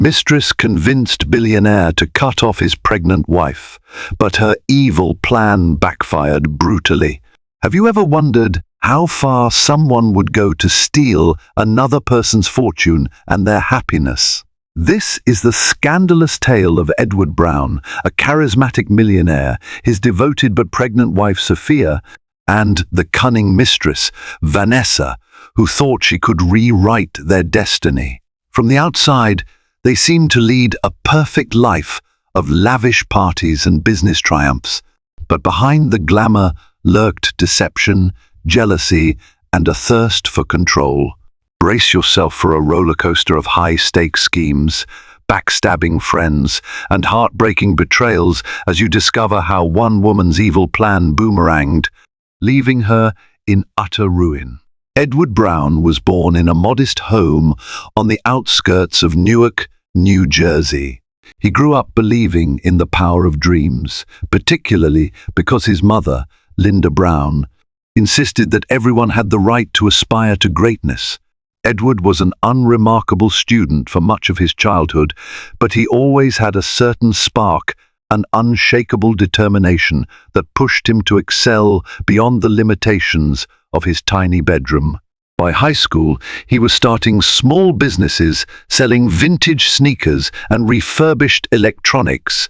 Mistress convinced Billionaire to cut off his pregnant wife, but her evil plan backfired brutally. Have you ever wondered how far someone would go to steal another person's fortune and their happiness? This is the scandalous tale of Edward Brown, a charismatic millionaire, his devoted but pregnant wife Sophia, and the cunning mistress, Vanessa, who thought she could rewrite their destiny. From the outside, they seemed to lead a perfect life of lavish parties and business triumphs, but behind the glamour lurked deception, jealousy, and a thirst for control. Brace yourself for a roller coaster of high-stakes schemes, backstabbing friends, and heartbreaking betrayals as you discover how one woman's evil plan boomeranged, leaving her in utter ruin. Edward Brown was born in a modest home on the outskirts of Newark, New Jersey. He grew up believing in the power of dreams, particularly because his mother, Linda Brown, insisted that everyone had the right to aspire to greatness. Edward was an unremarkable student for much of his childhood, but he always had a certain spark, an unshakable determination that pushed him to excel beyond the limitations of his tiny bedroom. By high school, he was starting small businesses, selling vintage sneakers and refurbished electronics.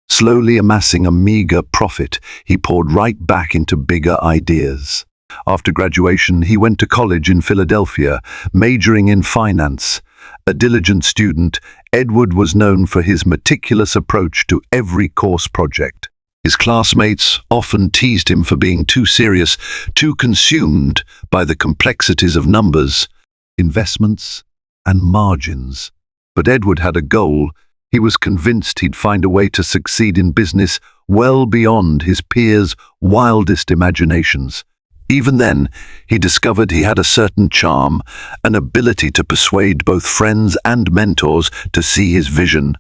Slowly amassing a meager profit, he poured right back into bigger ideas. After graduation, he went to college in Philadelphia, majoring in finance. A diligent student, Edward was known for his meticulous approach to every course project. His classmates often teased him for being too serious, too consumed by the complexities of numbers, investments, and margins. But Edward had a goal. He was convinced he'd find a way to succeed in business well beyond his peers' wildest imaginations. Even then, he discovered he had a certain charm, an ability to persuade both friends and mentors to see his vision.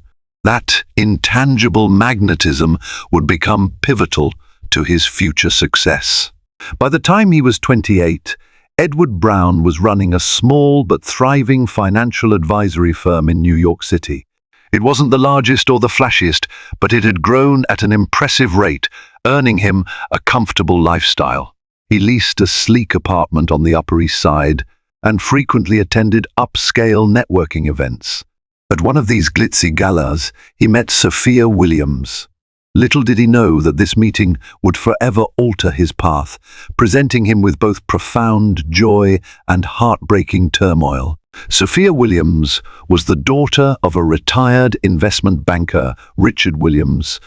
That intangible magnetism would become pivotal to his future success. By the time he was 28, Edward Brown was running a small but thriving financial advisory firm in New York City. It wasn't the largest or the flashiest, but it had grown at an impressive rate, earning him a comfortable lifestyle. He leased a sleek apartment on the Upper East Side and frequently attended upscale networking events. At one of these glitzy galas, he met Sophia Williams. Little did he know that this meeting would forever alter his path, presenting him with both profound joy and heartbreaking turmoil. Sophia Williams was the daughter of a retired investment banker, Richard Williams,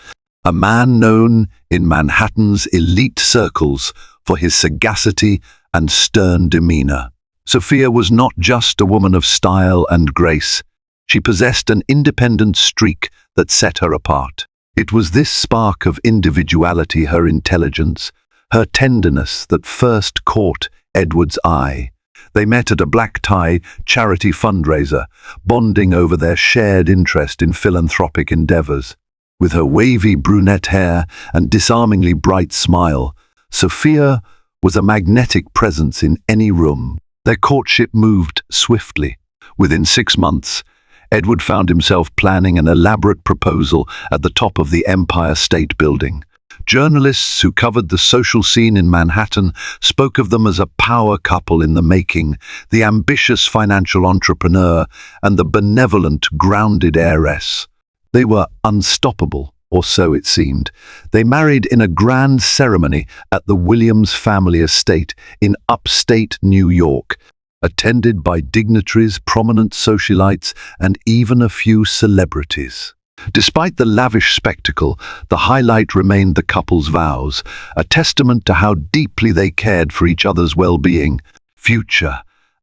a man known in Manhattan's elite circles for his sagacity and stern demeanor. Sophia was not just a woman of style and grace. She possessed an independent streak that set her apart. It was this spark of individuality, her intelligence, her tenderness that first caught Edward's eye. They met at a black-tie charity fundraiser, bonding over their shared interest in philanthropic endeavors. With her wavy brunette hair and disarmingly bright smile, Sophia was a magnetic presence in any room. Their courtship moved swiftly. Within 6 months, Edward found himself planning an elaborate proposal at the top of the Empire State Building. Journalists who covered the social scene in Manhattan spoke of them as a power couple in the making, the ambitious financial entrepreneur and the benevolent, grounded heiress. They were unstoppable, or so it seemed. They married in a grand ceremony at the Williams family estate in upstate New York, attended by dignitaries, prominent socialites, and even a few celebrities. Despite the lavish spectacle, the highlight remained the couple's vows, a testament to how deeply they cared for each other's well-being, future,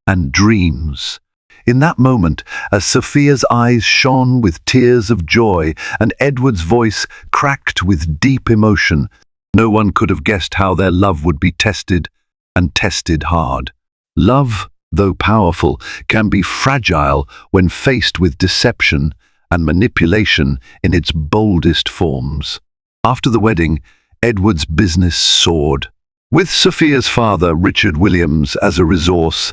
and dreams. In that moment, as Sophia's eyes shone with tears of joy and Edward's voice cracked with deep emotion, no one could have guessed how their love would be tested, and tested hard. Love, though powerful, can be fragile when faced with deception and manipulation in its boldest forms. After the wedding, Edward's business soared. With Sophia's father, Richard Williams, as a resource,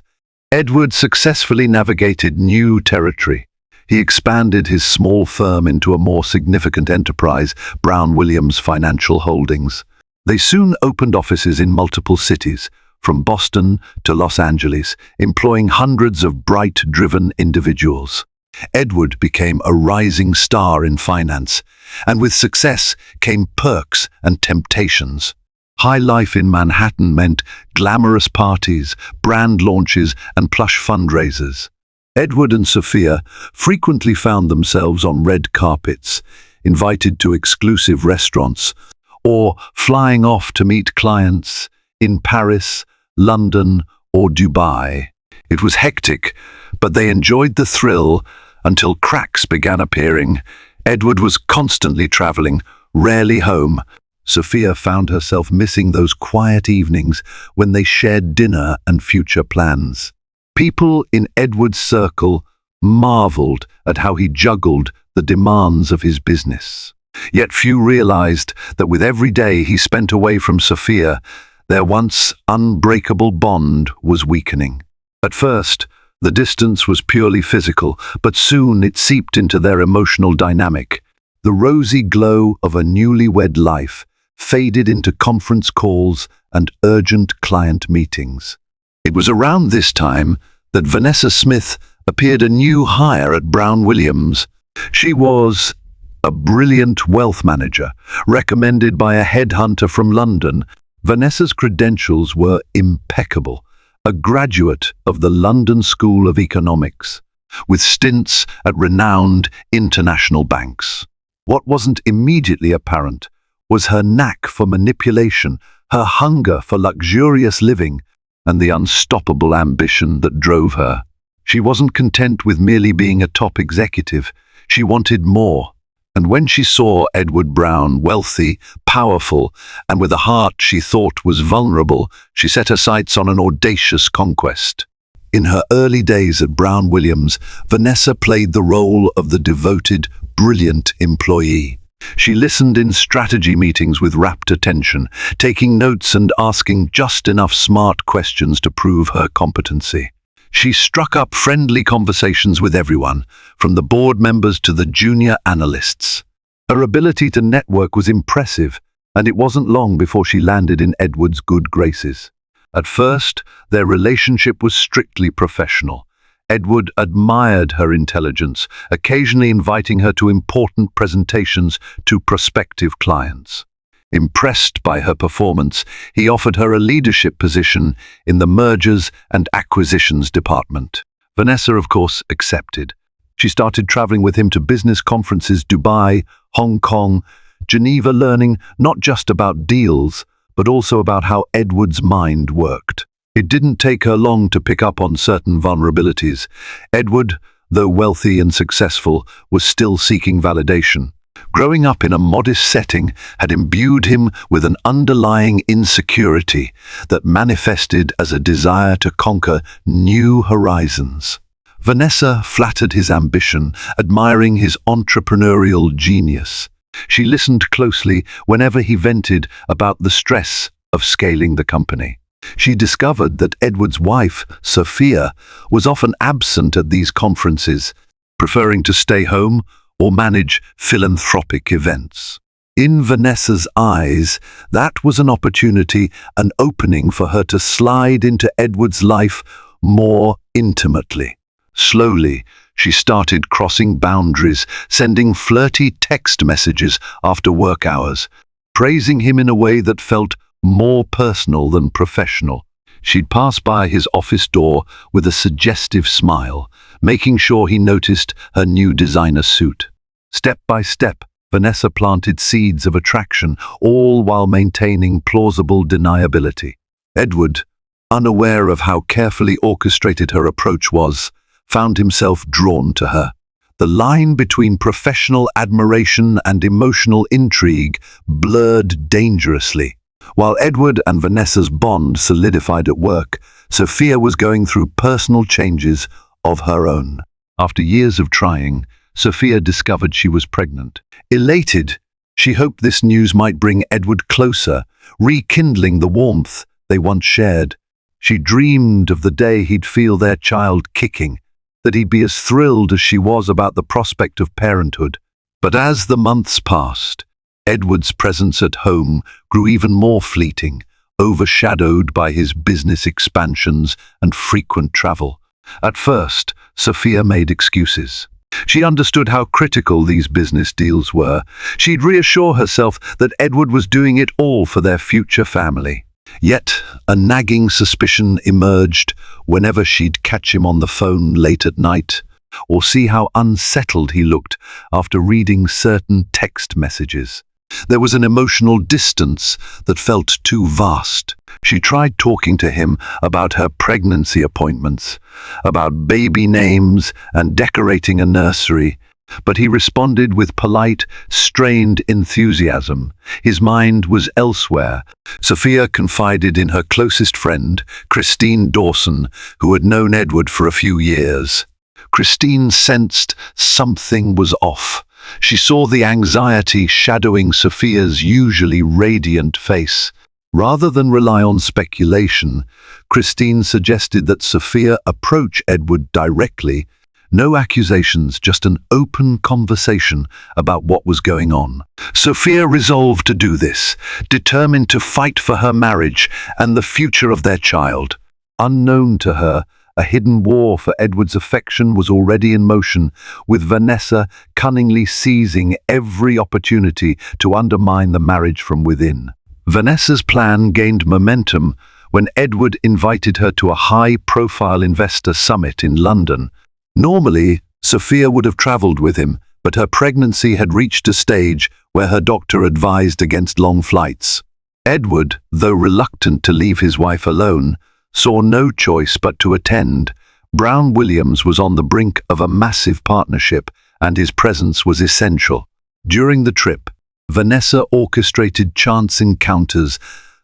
Edward successfully navigated new territory. He expanded his small firm into a more significant enterprise, Brown Williams Financial Holdings. They soon opened offices in multiple cities, from Boston to Los Angeles, employing hundreds of bright, driven individuals. Edward became a rising star in finance, and with success came perks and temptations. High life in Manhattan meant glamorous parties, brand launches, and plush fundraisers. Edward and Sophia frequently found themselves on red carpets, invited to exclusive restaurants, or flying off to meet clients in Paris, London, or Dubai. It was hectic, but they enjoyed the thrill until cracks began appearing. Edward was constantly traveling, rarely home. Sophia found herself missing those quiet evenings when they shared dinner and future plans. People in Edward's circle marveled at how he juggled the demands of his business. Yet few realized that with every day he spent away from Sophia, their once unbreakable bond was weakening. At first, the distance was purely physical, but soon it seeped into their emotional dynamic. The rosy glow of a newlywed life faded into conference calls and urgent client meetings. It was around this time that Vanessa Smith appeared a new hire at Brown Williams. She was a brilliant wealth manager, recommended by a headhunter from London. Vanessa's credentials were impeccable, a graduate of the London School of Economics, with stints at renowned international banks. What wasn't immediately apparent was her knack for manipulation, her hunger for luxurious living, and the unstoppable ambition that drove her. She wasn't content with merely being a top executive. She wanted more. And when she saw Edward Brown, wealthy, powerful, and with a heart she thought was vulnerable, she set her sights on an audacious conquest. In her early days at Brown Williams, Vanessa played the role of the devoted, brilliant employee. She listened in strategy meetings with rapt attention, taking notes and asking just enough smart questions to prove her competency. She struck up friendly conversations with everyone, from the board members to the junior analysts. Her ability to network was impressive, and it wasn't long before she landed in Edward's good graces. At first, their relationship was strictly professional. Edward admired her intelligence, occasionally inviting her to important presentations to prospective clients. Impressed by her performance, he offered her a leadership position in the mergers and acquisitions department. Vanessa, of course, accepted. She started traveling with him to business conferences, Dubai, Hong Kong, Geneva, learning not just about deals, but also about how Edward's mind worked. It didn't take her long to pick up on certain vulnerabilities. Edward, though wealthy and successful, was still seeking validation. Growing up in a modest setting had imbued him with an underlying insecurity that manifested as a desire to conquer new horizons. Vanessa flattered his ambition, admiring his entrepreneurial genius. She listened closely whenever he vented about the stress of scaling the company. She discovered that Edward's wife, Sophia, was often absent at these conferences, preferring to stay home or manage philanthropic events. In Vanessa's eyes, that was an opportunity, an opening for her to slide into Edward's life more intimately. Slowly, she started crossing boundaries, sending flirty text messages after work hours, praising him in a way that felt more personal than professional. She'd pass by his office door with a suggestive smile, making sure he noticed her new designer suit. Step by step, Vanessa planted seeds of attraction, all while maintaining plausible deniability. Edward, unaware of how carefully orchestrated her approach was, found himself drawn to her. The line between professional admiration and emotional intrigue blurred dangerously. While Edward and Vanessa's bond solidified at work, Sophia was going through personal changes of her own. After years of trying, Sophia discovered she was pregnant. Elated, she hoped this news might bring Edward closer, rekindling the warmth they once shared. She dreamed of the day he'd feel their child kicking, that he'd be as thrilled as she was about the prospect of parenthood. But as the months passed, Edward's presence at home grew even more fleeting, overshadowed by his business expansions and frequent travel. At first, Sophia made excuses. She understood how critical these business deals were. She'd reassure herself that Edward was doing it all for their future family. Yet, a nagging suspicion emerged whenever she'd catch him on the phone late at night, or see how unsettled he looked after reading certain text messages. There was an emotional distance that felt too vast. She tried talking to him about her pregnancy appointments, about baby names and decorating a nursery, but he responded with polite, strained enthusiasm. His mind was elsewhere. Sophia confided in her closest friend, Christine Dawson, who had known Edward for a few years. Christine sensed something was off. She saw the anxiety shadowing Sophia's usually radiant face. Rather than rely on speculation, Christine suggested that Sophia approach Edward directly. No accusations, just an open conversation about what was going on. Sophia resolved to do this, determined to fight for her marriage and the future of their child. Unknown to her, a hidden war for Edward's affection was already in motion, with Vanessa cunningly seizing every opportunity to undermine the marriage from within. Vanessa's plan gained momentum when Edward invited her to a high-profile investor summit in London. Normally, Sophia would have traveled with him, but her pregnancy had reached a stage where her doctor advised against long flights. Edward, though reluctant to leave his wife alone, saw no choice but to attend. Brown Williams was on the brink of a massive partnership, and his presence was essential. During the trip, Vanessa orchestrated chance encounters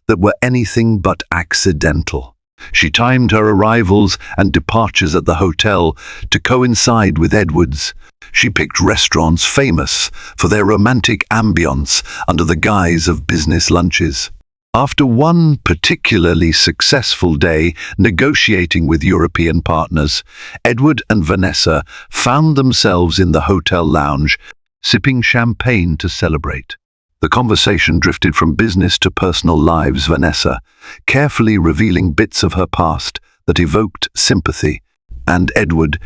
that were anything but accidental. She timed her arrivals and departures at the hotel to coincide with Edward's. She picked restaurants famous for their romantic ambience under the guise of business lunches. After one particularly successful day negotiating with European partners, Edward and Vanessa found themselves in the hotel lounge, sipping champagne to celebrate. The conversation drifted from business to personal lives. Vanessa, carefully revealing bits of her past that evoked sympathy, and Edward,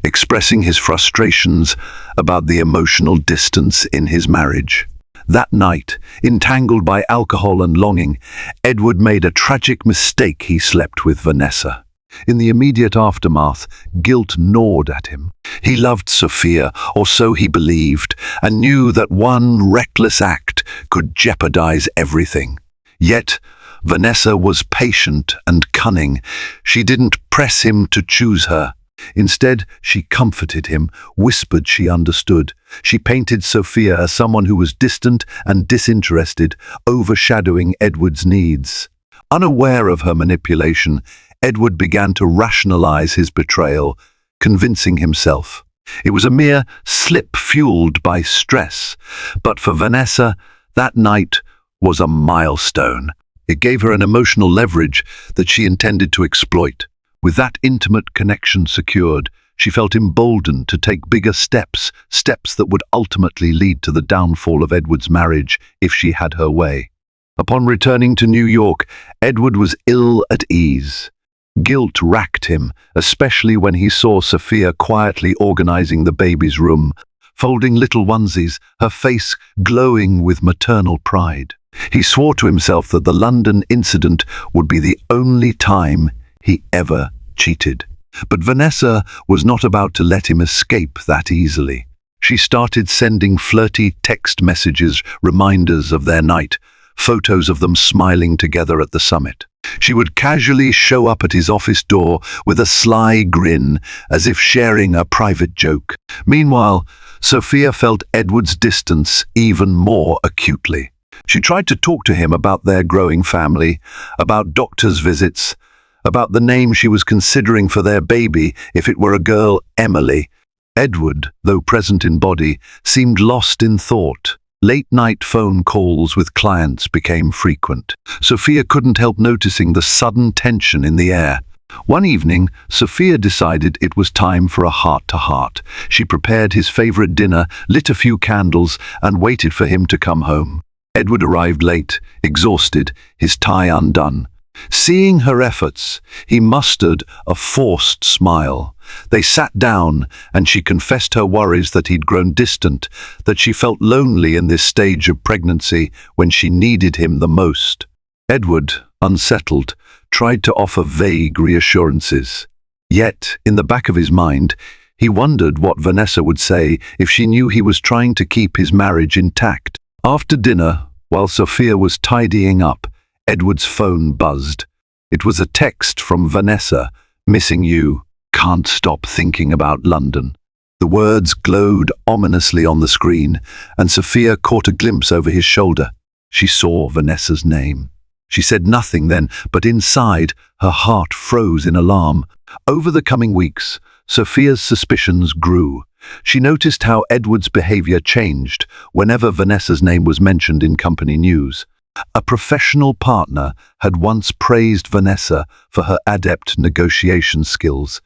expressing his frustrations about the emotional distance in his marriage. That night, entangled by alcohol and longing, Edward made a tragic mistake. He slept with Vanessa. In the immediate aftermath, guilt gnawed at him. He loved Sophia, or so he believed, and knew that one reckless act could jeopardize everything. Yet, Vanessa was patient and cunning. She didn't press him to choose her. Instead, she comforted him, whispered she understood. She painted Sophia as someone who was distant and disinterested, overshadowing Edward's needs. Unaware of her manipulation, Edward began to rationalize his betrayal, convincing himself it was a mere slip fueled by stress. But for Vanessa, that night was a milestone. It gave her an emotional leverage that she intended to exploit. With that intimate connection secured, she felt emboldened to take bigger steps that would ultimately lead to the downfall of Edward's marriage if she had her way. Upon returning to New York, Edward was ill at ease. Guilt racked him, especially when he saw Sophia quietly organizing the baby's room, folding little onesies, her face glowing with maternal pride. He swore to himself that the London incident would be the only time he ever cheated. But Vanessa was not about to let him escape that easily. She started sending flirty text messages, reminders of their night, photos of them smiling together at the summit. She would casually show up at his office door with a sly grin, as if sharing a private joke. Meanwhile, Sophia felt Edward's distance even more acutely. She tried to talk to him about their growing family, about doctor's visits, about the name she was considering for their baby if it were a girl, Emily. Edward, though present in body, seemed lost in thought. Late-night phone calls with clients became frequent. Sophia couldn't help noticing the sudden tension in the air. One evening, Sophia decided it was time for a heart-to-heart. She prepared his favorite dinner, lit a few candles, and waited for him to come home. Edward arrived late, exhausted, his tie undone. Seeing her efforts, he mustered a forced smile. They sat down, and she confessed her worries that he'd grown distant, that she felt lonely in this stage of pregnancy when she needed him the most. Edward, unsettled, tried to offer vague reassurances. Yet, in the back of his mind, he wondered what Vanessa would say if she knew he was trying to keep his marriage intact. After dinner, while Sophia was tidying up, Edward's phone buzzed. It was a text from Vanessa, "Missing you. Can't stop thinking about London." The words glowed ominously on the screen, and Sophia caught a glimpse over his shoulder. She saw Vanessa's name. She said nothing then, but inside, her heart froze in alarm. Over the coming weeks, Sophia's suspicions grew. She noticed how Edward's behavior changed whenever Vanessa's name was mentioned in company news. A professional partner had once praised Vanessa for her adept negotiation skills,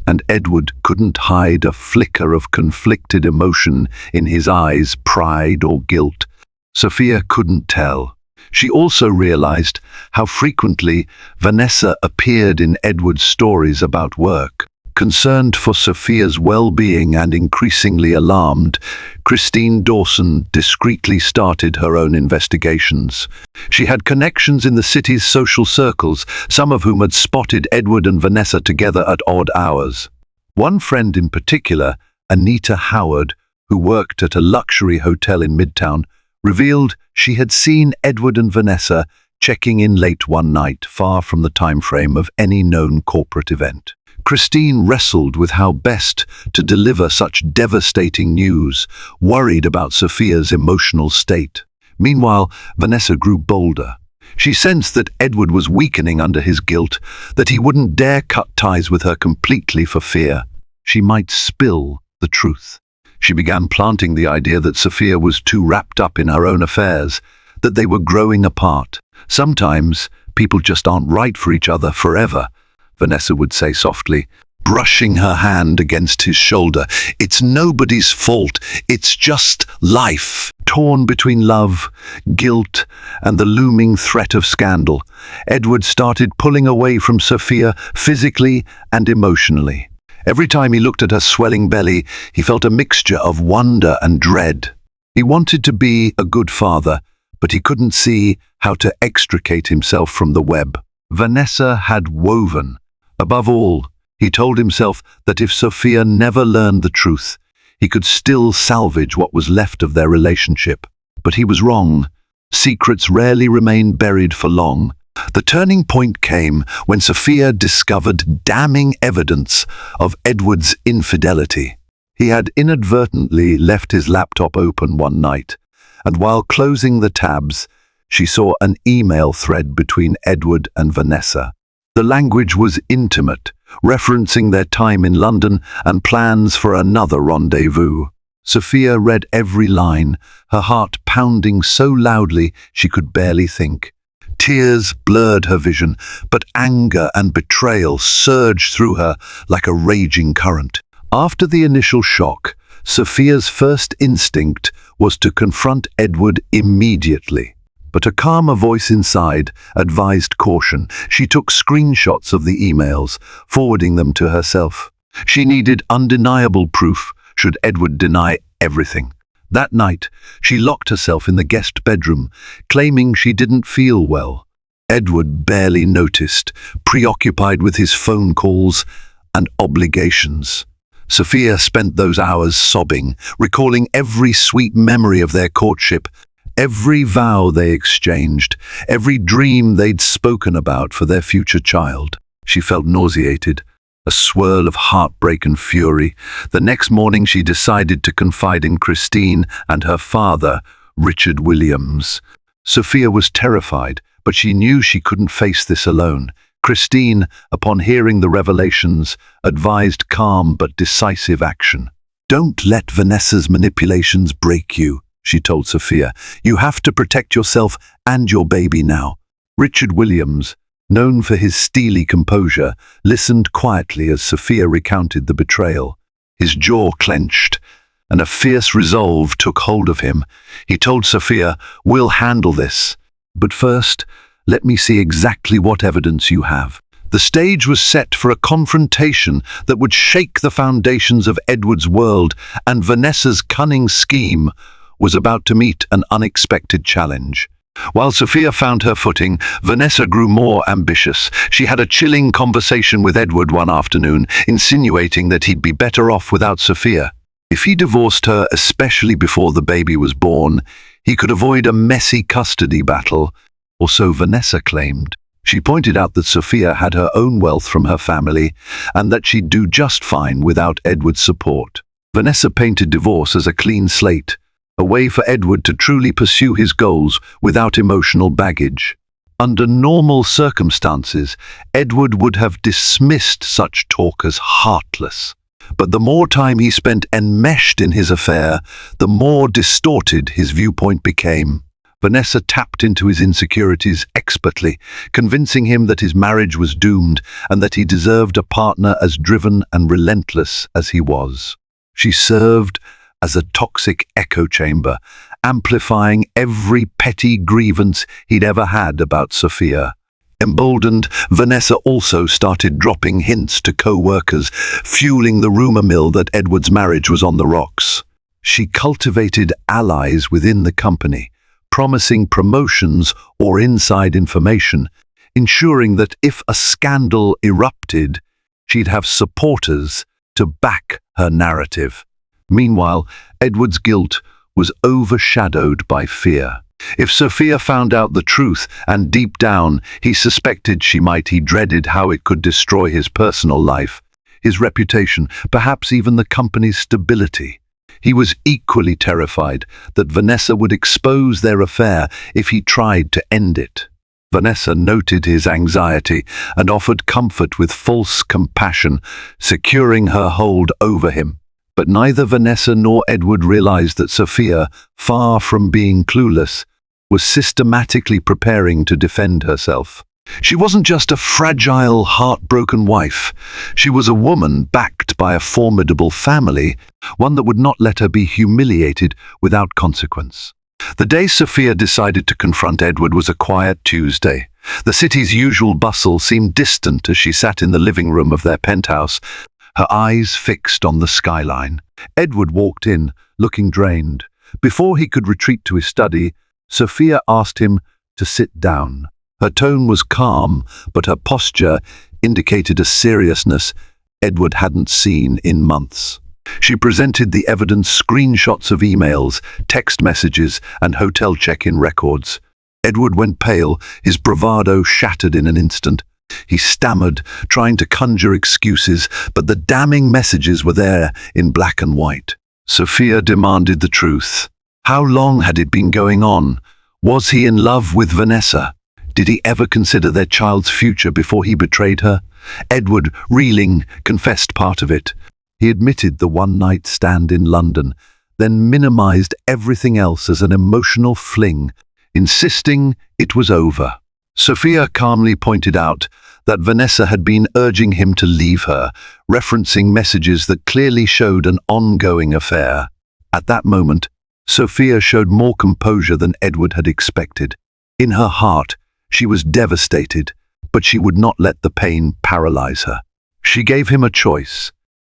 and Edward couldn't hide a flicker of conflicted emotion in his eyes, pride or guilt. Sophia couldn't tell. She also realized how frequently Vanessa appeared in Edward's stories about work. Concerned for Sophia's well-being and increasingly alarmed, Christine Dawson discreetly started her own investigations. She had connections in the city's social circles, some of whom had spotted Edward and Vanessa together at odd hours. One friend in particular, Anita Howard, who worked at a luxury hotel in Midtown, revealed she had seen Edward and Vanessa checking in late one night, far from the time frame of any known corporate event. Christine wrestled with how best to deliver such devastating news, worried about Sophia's emotional state. Meanwhile, Vanessa grew bolder. She sensed that Edward was weakening under his guilt, that he wouldn't dare cut ties with her completely for fear she might spill the truth. She began planting the idea that Sophia was too wrapped up in her own affairs, that they were growing apart. "Sometimes people just aren't right for each other forever," Vanessa would say softly, brushing her hand against his shoulder. "It's nobody's fault. It's just life." Torn between love, guilt, and the looming threat of scandal, Edward started pulling away from Sophia physically and emotionally. Every time he looked at her swelling belly, he felt a mixture of wonder and dread. He wanted to be a good father, but he couldn't see how to extricate himself from the web Vanessa had woven. Above all, he told himself that if Sophia never learned the truth, he could still salvage what was left of their relationship. But he was wrong. Secrets rarely remain buried for long. The turning point came when Sophia discovered damning evidence of Edward's infidelity. He had inadvertently left his laptop open one night, and while closing the tabs, she saw an email thread between Edward and Vanessa. The language was intimate, referencing their time in London and plans for another rendezvous. Sophia read every line, her heart pounding so loudly she could barely think. Tears blurred her vision, but anger and betrayal surged through her like a raging current. After the initial shock, Sophia's first instinct was to confront Edward immediately. But a calmer voice inside advised caution. She took screenshots of the emails, forwarding them to herself. She needed undeniable proof should Edward deny everything. That night, she locked herself in the guest bedroom, claiming she didn't feel well. Edward barely noticed, preoccupied with his phone calls and obligations. Sophia spent those hours sobbing, recalling every sweet memory of their courtship, every vow they exchanged, every dream they'd spoken about for their future child. She felt nauseated, a swirl of heartbreak and fury. The next morning she decided to confide in Christine and her father, Richard Williams. Sophia was terrified, but she knew she couldn't face this alone. Christine, upon hearing the revelations, advised calm but decisive action. "Don't let Vanessa's manipulations break you," she told Sophia. "You have to protect yourself and your baby now." Richard Williams, known for his steely composure, listened quietly as Sophia recounted the betrayal. His jaw clenched, and a fierce resolve took hold of him. He told Sophia, "We'll handle this. But first, let me see exactly what evidence you have." The stage was set for a confrontation that would shake the foundations of Edward's world, and Vanessa's cunning scheme was about to meet an unexpected challenge. While Sophia found her footing, Vanessa grew more ambitious. She had a chilling conversation with Edward one afternoon, insinuating that he'd be better off without Sophia. If he divorced her, especially before the baby was born, he could avoid a messy custody battle, or so Vanessa claimed. She pointed out that Sophia had her own wealth from her family, and that she'd do just fine without Edward's support. Vanessa painted divorce as a clean slate, a way for Edward to truly pursue his goals without emotional baggage. Under normal circumstances, Edward would have dismissed such talk as heartless. But the more time he spent enmeshed in his affair, the more distorted his viewpoint became. Vanessa tapped into his insecurities expertly, convincing him that his marriage was doomed and that he deserved a partner as driven and relentless as he was. She served as a toxic echo chamber, amplifying every petty grievance he'd ever had about Sophia. Emboldened, Vanessa also started dropping hints to co-workers, fueling the rumor mill that Edward's marriage was on the rocks. She cultivated allies within the company, promising promotions or inside information, ensuring that if a scandal erupted, she'd have supporters to back her narrative. Meanwhile, Edward's guilt was overshadowed by fear. If Sophia found out the truth, and deep down he suspected she might, he dreaded how it could destroy his personal life, his reputation, perhaps even the company's stability. He was equally terrified that Vanessa would expose their affair if he tried to end it. Vanessa noted his anxiety and offered comfort with false compassion, securing her hold over him. But neither Vanessa nor Edward realized that Sophia, far from being clueless, was systematically preparing to defend herself. She wasn't just a fragile, heartbroken wife. She was a woman backed by a formidable family, one that would not let her be humiliated without consequence. The day Sophia decided to confront Edward was a quiet Tuesday. The city's usual bustle seemed distant as she sat in the living room of their penthouse, her eyes fixed on the skyline. Edward walked in, looking drained. Before he could retreat to his study, Sophia asked him to sit down. Her tone was calm, but her posture indicated a seriousness Edward hadn't seen in months. She presented the evidence: screenshots of emails, text messages, and hotel check-in records. Edward went pale, his bravado shattered in an instant. He stammered, trying to conjure excuses, but the damning messages were there in black and white. Sophia demanded the truth. How long had it been going on? Was he in love with Vanessa? Did he ever consider their child's future before he betrayed her? Edward, reeling, confessed part of it. He admitted the one-night stand in London, then minimized everything else as an emotional fling, insisting it was over. Sophia calmly pointed out that Vanessa had been urging him to leave her, referencing messages that clearly showed an ongoing affair. At that moment, Sophia showed more composure than Edward had expected. In her heart, she was devastated, but she would not let the pain paralyze her. She gave him a choice: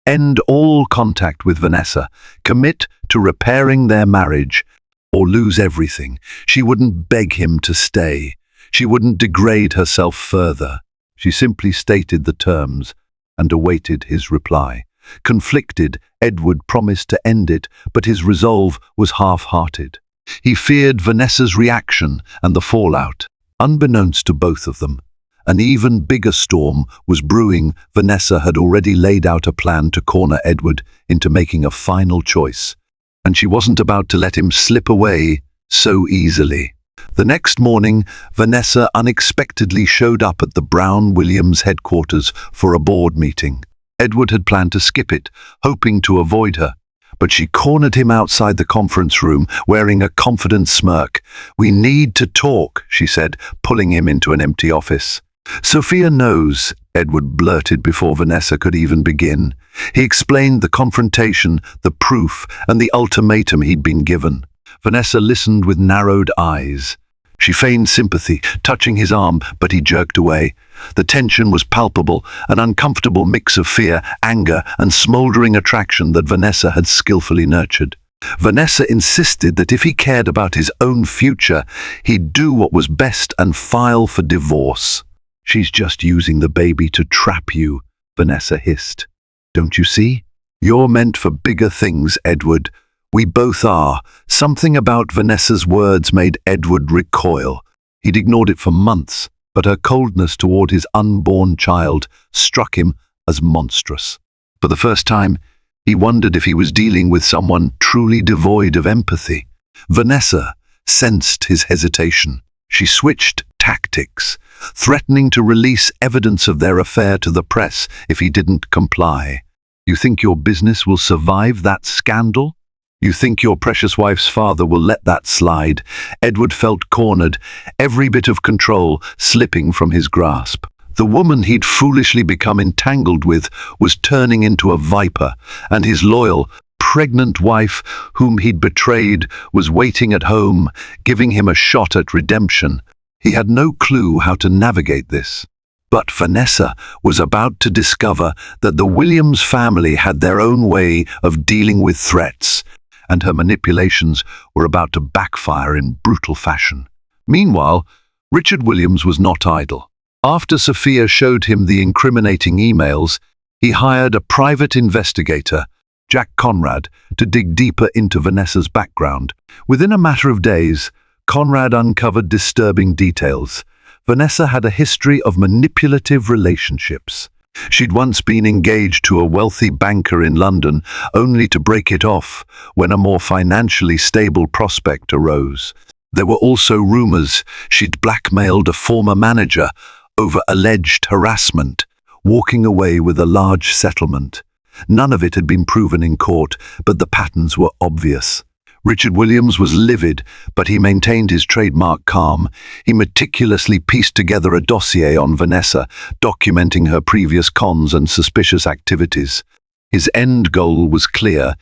end all contact with Vanessa, commit to repairing their marriage, or lose everything. She wouldn't beg him to stay. She wouldn't degrade herself further. She simply stated the terms and awaited his reply. Conflicted, Edward promised to end it, but his resolve was half-hearted. He feared Vanessa's reaction and the fallout. Unbeknownst to both of them, an even bigger storm was brewing. Vanessa had already laid out a plan to corner Edward into making a final choice, and she wasn't about to let him slip away so easily. The next morning, Vanessa unexpectedly showed up at the Brown-Williams headquarters for a board meeting. Edward had planned to skip it, hoping to avoid her, but she cornered him outside the conference room, wearing a confident smirk. "We need to talk," she said, pulling him into an empty office. Sophia knows, Edward blurted before Vanessa could even begin. He explained the confrontation, the proof, and the ultimatum he'd been given. Vanessa listened with narrowed eyes. She feigned sympathy, touching his arm, but he jerked away. The tension was palpable, an uncomfortable mix of fear, anger, and smouldering attraction that Vanessa had skillfully nurtured. Vanessa insisted that if he cared about his own future, he'd do what was best and file for divorce. "She's just using the baby to trap you," Vanessa hissed. "Don't you see? You're meant for bigger things, Edward. We both are." Something about Vanessa's words made Edward recoil. He'd ignored it for months, but her coldness toward his unborn child struck him as monstrous. For the first time, he wondered if he was dealing with someone truly devoid of empathy. Vanessa sensed his hesitation. She switched tactics, threatening to release evidence of their affair to the press if he didn't comply. "You think your business will survive that scandal? You think your precious wife's father will let that slide?" Edward felt cornered, every bit of control slipping from his grasp. The woman he'd foolishly become entangled with was turning into a viper, and his loyal, pregnant wife, whom he'd betrayed, was waiting at home, giving him a shot at redemption. He had no clue how to navigate this. But Vanessa was about to discover that the Williams family had their own way of dealing with threats, and her manipulations were about to backfire in brutal fashion. Meanwhile, Richard Williams was not idle. After Sophia showed him the incriminating emails, he hired a private investigator, Jack Conrad, to dig deeper into Vanessa's background. Within a matter of days, Conrad uncovered disturbing details. Vanessa had a history of manipulative relationships. She'd once been engaged to a wealthy banker in London, only to break it off when a more financially stable prospect arose. There were also rumors she'd blackmailed a former manager over alleged harassment, walking away with a large settlement. None of it had been proven in court, but the patterns were obvious. Richard Williams was livid, but he maintained his trademark calm. He meticulously pieced together a dossier on Vanessa, documenting her previous cons and suspicious activities. His end goal was clear.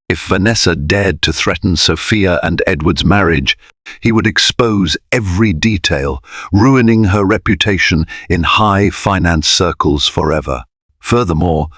If Vanessa dared to threaten Sophia and Edward's marriage, he would expose every detail, ruining her reputation in high finance circles forever. Furthermore,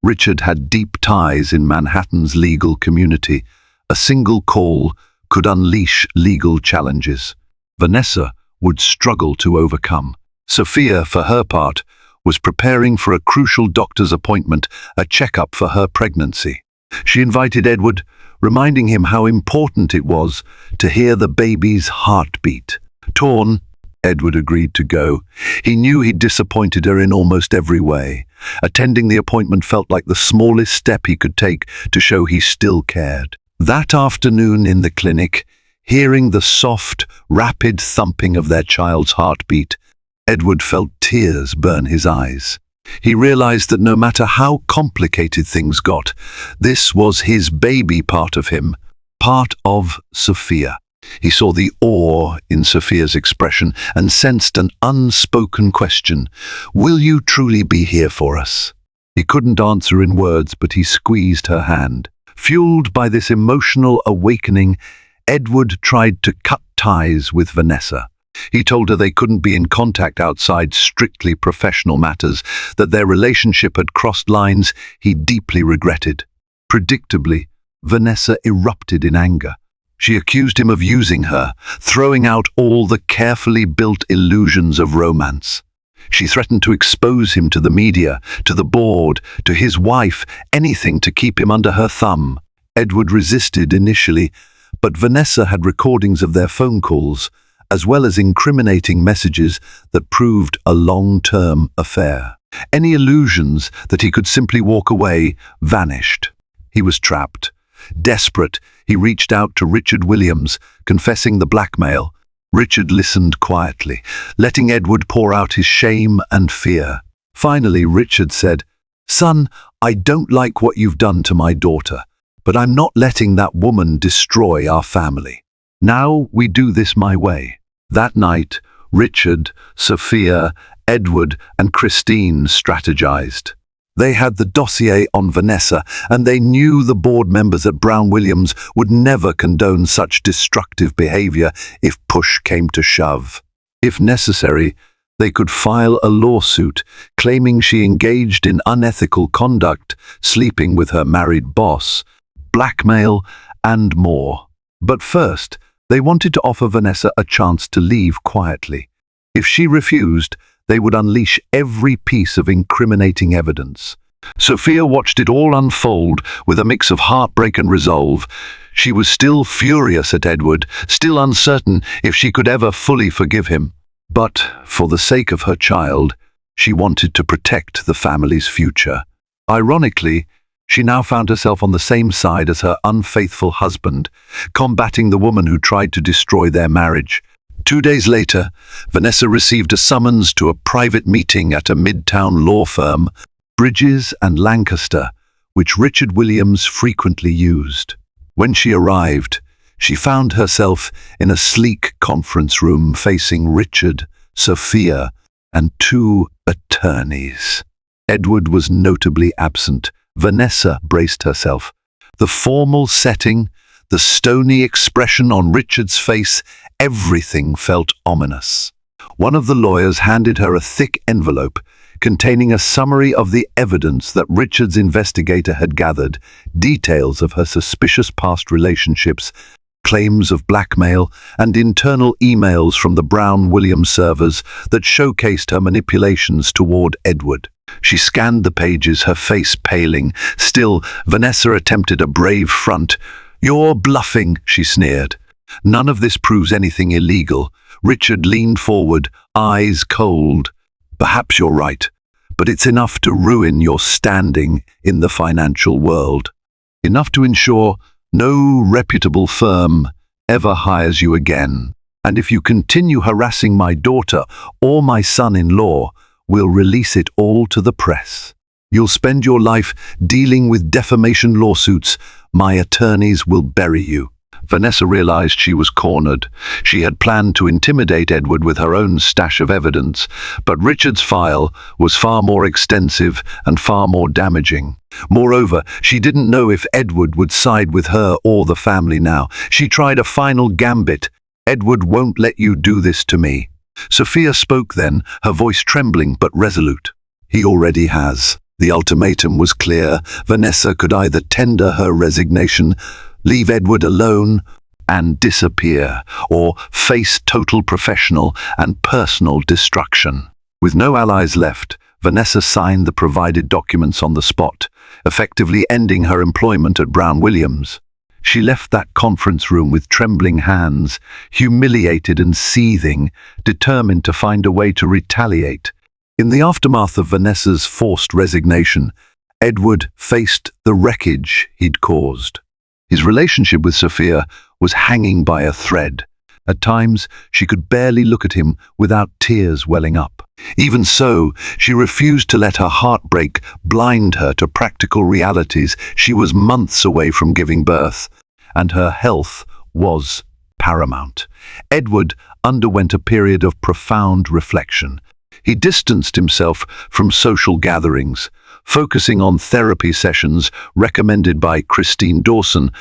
Richard had deep ties in Manhattan's legal community. A single call could unleash legal challenges Vanessa would struggle to overcome. Sophia, for her part, was preparing for a crucial doctor's appointment, a checkup for her pregnancy. She invited Edward, reminding him how important it was to hear the baby's heartbeat. Torn, Edward agreed to go. He knew he'd disappointed her in almost every way. Attending the appointment felt like the smallest step he could take to show he still cared. That afternoon in the clinic, hearing the soft, rapid thumping of their child's heartbeat, Edward felt tears burn his eyes. He realized that no matter how complicated things got, this was his baby part of him, part of Sophia. He saw the awe in Sophia's expression and sensed an unspoken question. "Will you truly be here for us?" He couldn't answer in words, but he squeezed her hand. Fueled by this emotional awakening, Edward tried to cut ties with Vanessa. He told her they couldn't be in contact outside strictly professional matters, that their relationship had crossed lines he deeply regretted. Predictably, Vanessa erupted in anger. She accused him of using her, throwing out all the carefully built illusions of romance. She threatened to expose him to the media, to the board, to his wife, anything to keep him under her thumb. Edward resisted initially, but Vanessa had recordings of their phone calls, as well as incriminating messages that proved a long-term affair. Any illusions that he could simply walk away vanished. He was trapped. Desperate, he reached out to Richard Williams, confessing the blackmail. Richard listened quietly, letting Edward pour out his shame and fear. Finally, Richard said, "Son, I don't like what you've done to my daughter, but I'm not letting that woman destroy our family. Now we do this my way." That night, Richard, Sophia, Edward and Christine strategized. They had the dossier on Vanessa, and they knew the board members at Brown Williams would never condone such destructive behavior if push came to shove. If necessary, they could file a lawsuit claiming she engaged in unethical conduct, sleeping with her married boss, blackmail, and more. But first, they wanted to offer Vanessa a chance to leave quietly. If she refused, they would unleash every piece of incriminating evidence. Sophia watched it all unfold with a mix of heartbreak and resolve. She was still furious at Edward, still uncertain if she could ever fully forgive him. But, for the sake of her child, she wanted to protect the family's future. Ironically, she now found herself on the same side as her unfaithful husband, combating the woman who tried to destroy their marriage. 2 days later, Vanessa received a summons to a private meeting at a midtown law firm, Bridges and Lancaster, which Richard Williams frequently used. When she arrived, she found herself in a sleek conference room facing Richard, Sophia, and 2 attorneys. Edward was notably absent. Vanessa braced herself. The formal setting, the stony expression on Richard's face, everything felt ominous. One of the lawyers handed her a thick envelope containing a summary of the evidence that Richard's investigator had gathered, details of her suspicious past relationships, claims of blackmail, and internal emails from the Brown Williams servers that showcased her manipulations toward Edward. She scanned the pages, her face paling. Still, Vanessa attempted a brave front. "You're bluffing," she sneered. "None of this proves anything illegal." Richard leaned forward, eyes cold. "Perhaps you're right, but it's enough to ruin your standing in the financial world. Enough to ensure no reputable firm ever hires you again. And if you continue harassing my daughter or my son-in-law, we'll release it all to the press. You'll spend your life dealing with defamation lawsuits. My attorneys will bury you." Vanessa realized she was cornered. She had planned to intimidate Edward with her own stash of evidence, but Richard's file was far more extensive and far more damaging. Moreover, she didn't know if Edward would side with her or the family now. She tried a final gambit. "Edward won't let you do this to me." Sophia spoke then, her voice trembling but resolute. "He already has." The ultimatum was clear. Vanessa could either tender her resignation, leave Edward alone, and disappear, or face total professional and personal destruction. With no allies left, Vanessa signed the provided documents on the spot, effectively ending her employment at Brown Williams. She left that conference room with trembling hands, humiliated and seething, determined to find a way to retaliate. In the aftermath of Vanessa's forced resignation, Edward faced the wreckage he'd caused. His relationship with Sophia was hanging by a thread. At times, she could barely look at him without tears welling up. Even so, she refused to let her heartbreak blind her to practical realities. She was months away from giving birth, and her health was paramount. Edward underwent a period of profound reflection. He distanced himself from social gatherings, focusing on therapy sessions recommended by Christine Dawson,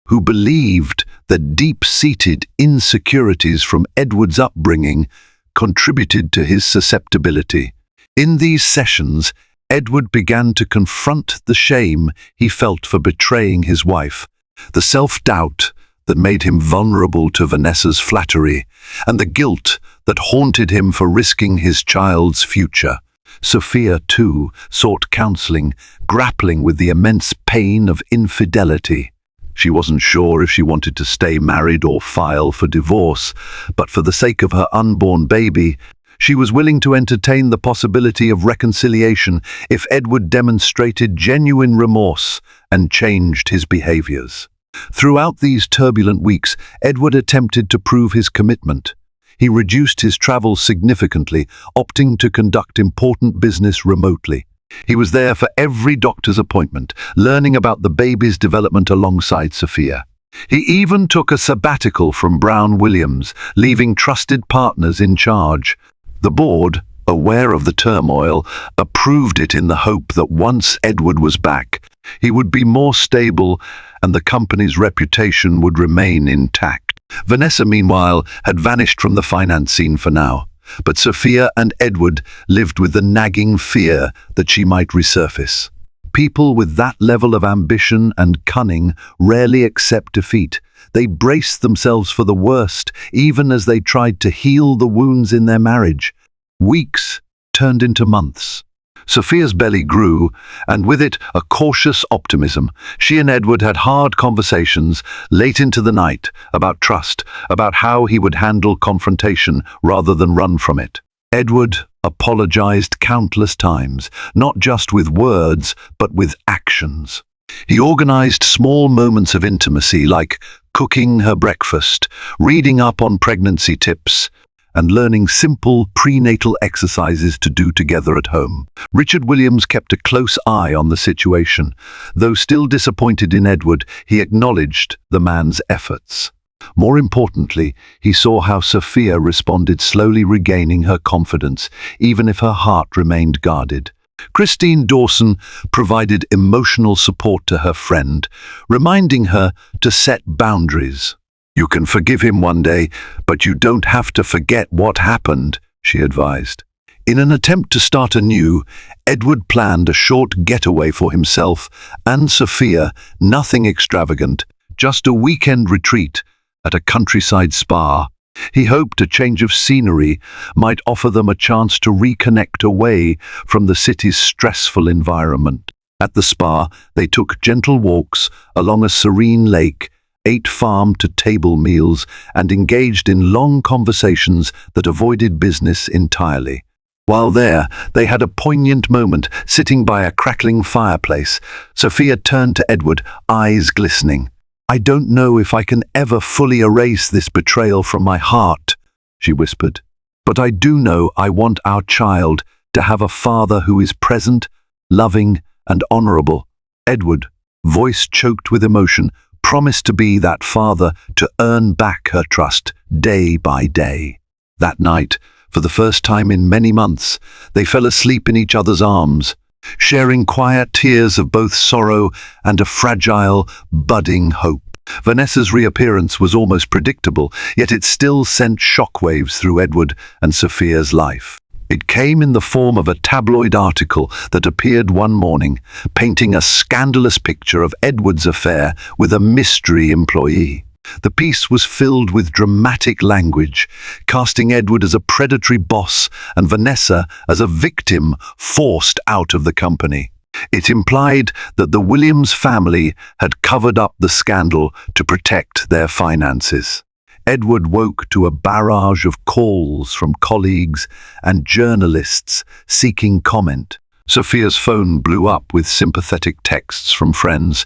who believed that deep-seated insecurities from Edward's upbringing contributed to his susceptibility. In these sessions, Edward began to confront the shame he felt for betraying his wife, the self-doubt that made him vulnerable to Vanessa's flattery, and the guilt that haunted him for risking his child's future. Sophia, too, sought counseling, grappling with the immense pain of infidelity. She wasn't sure if she wanted to stay married or file for divorce, but for the sake of her unborn baby, she was willing to entertain the possibility of reconciliation if Edward demonstrated genuine remorse and changed his behaviors. Throughout these turbulent weeks, Edward attempted to prove his commitment. He reduced his travels significantly, opting to conduct important business remotely. He was there for every doctor's appointment, learning about the baby's development alongside Sophia. He even took a sabbatical from Brown Williams, leaving trusted partners in charge. The board, aware of the turmoil, approved it in the hope that once Edward was back, he would be more stable and the company's reputation would remain intact. Vanessa, meanwhile, had vanished from the finance scene for now, but Sophia and Edward lived with the nagging fear that she might resurface. People with that level of ambition and cunning rarely accept defeat. They braced themselves for the worst, even as they tried to heal the wounds in their marriage. Weeks turned into months. Sophia's belly grew, and with it a cautious optimism. She and Edward had hard conversations late into the night about trust, about how he would handle confrontation rather than run from it. Edward apologized countless times, not just with words, but with actions. He organized small moments of intimacy like cooking her breakfast, reading up on pregnancy tips, and learning simple prenatal exercises to do together at home. Richard Williams kept a close eye on the situation. Though still disappointed in Edward, he acknowledged the man's efforts. More importantly, he saw how Sophia responded, slowly regaining her confidence, even if her heart remained guarded. Christine Dawson provided emotional support to her friend, reminding her to set boundaries. "You can forgive him one day, but you don't have to forget what happened," she advised. In an attempt to start anew, Edward planned a short getaway for himself and Sophia, nothing extravagant, just a weekend retreat at a countryside spa. He hoped a change of scenery might offer them a chance to reconnect away from the city's stressful environment. At the spa, they took gentle walks along a serene lake, ate farm-to-table meals, and engaged in long conversations that avoided business entirely. While there, they had a poignant moment, sitting by a crackling fireplace. Sophia turned to Edward, eyes glistening. "I don't know if I can ever fully erase this betrayal from my heart," she whispered. "But I do know I want our child to have a father who is present, loving, and honorable." Edward, voice choked with emotion, promised to be that father, to earn back her trust day by day. That night, for the first time in many months, they fell asleep in each other's arms, sharing quiet tears of both sorrow and a fragile, budding hope. Vanessa's reappearance was almost predictable, yet it still sent shockwaves through Edward and Sophia's life. It came in the form of a tabloid article that appeared one morning, painting a scandalous picture of Edward's affair with a mystery employee. The piece was filled with dramatic language, casting Edward as a predatory boss and Vanessa as a victim forced out of the company. It implied that the Williams family had covered up the scandal to protect their finances. Edward woke to a barrage of calls from colleagues and journalists seeking comment. Sophia's phone blew up with sympathetic texts from friends.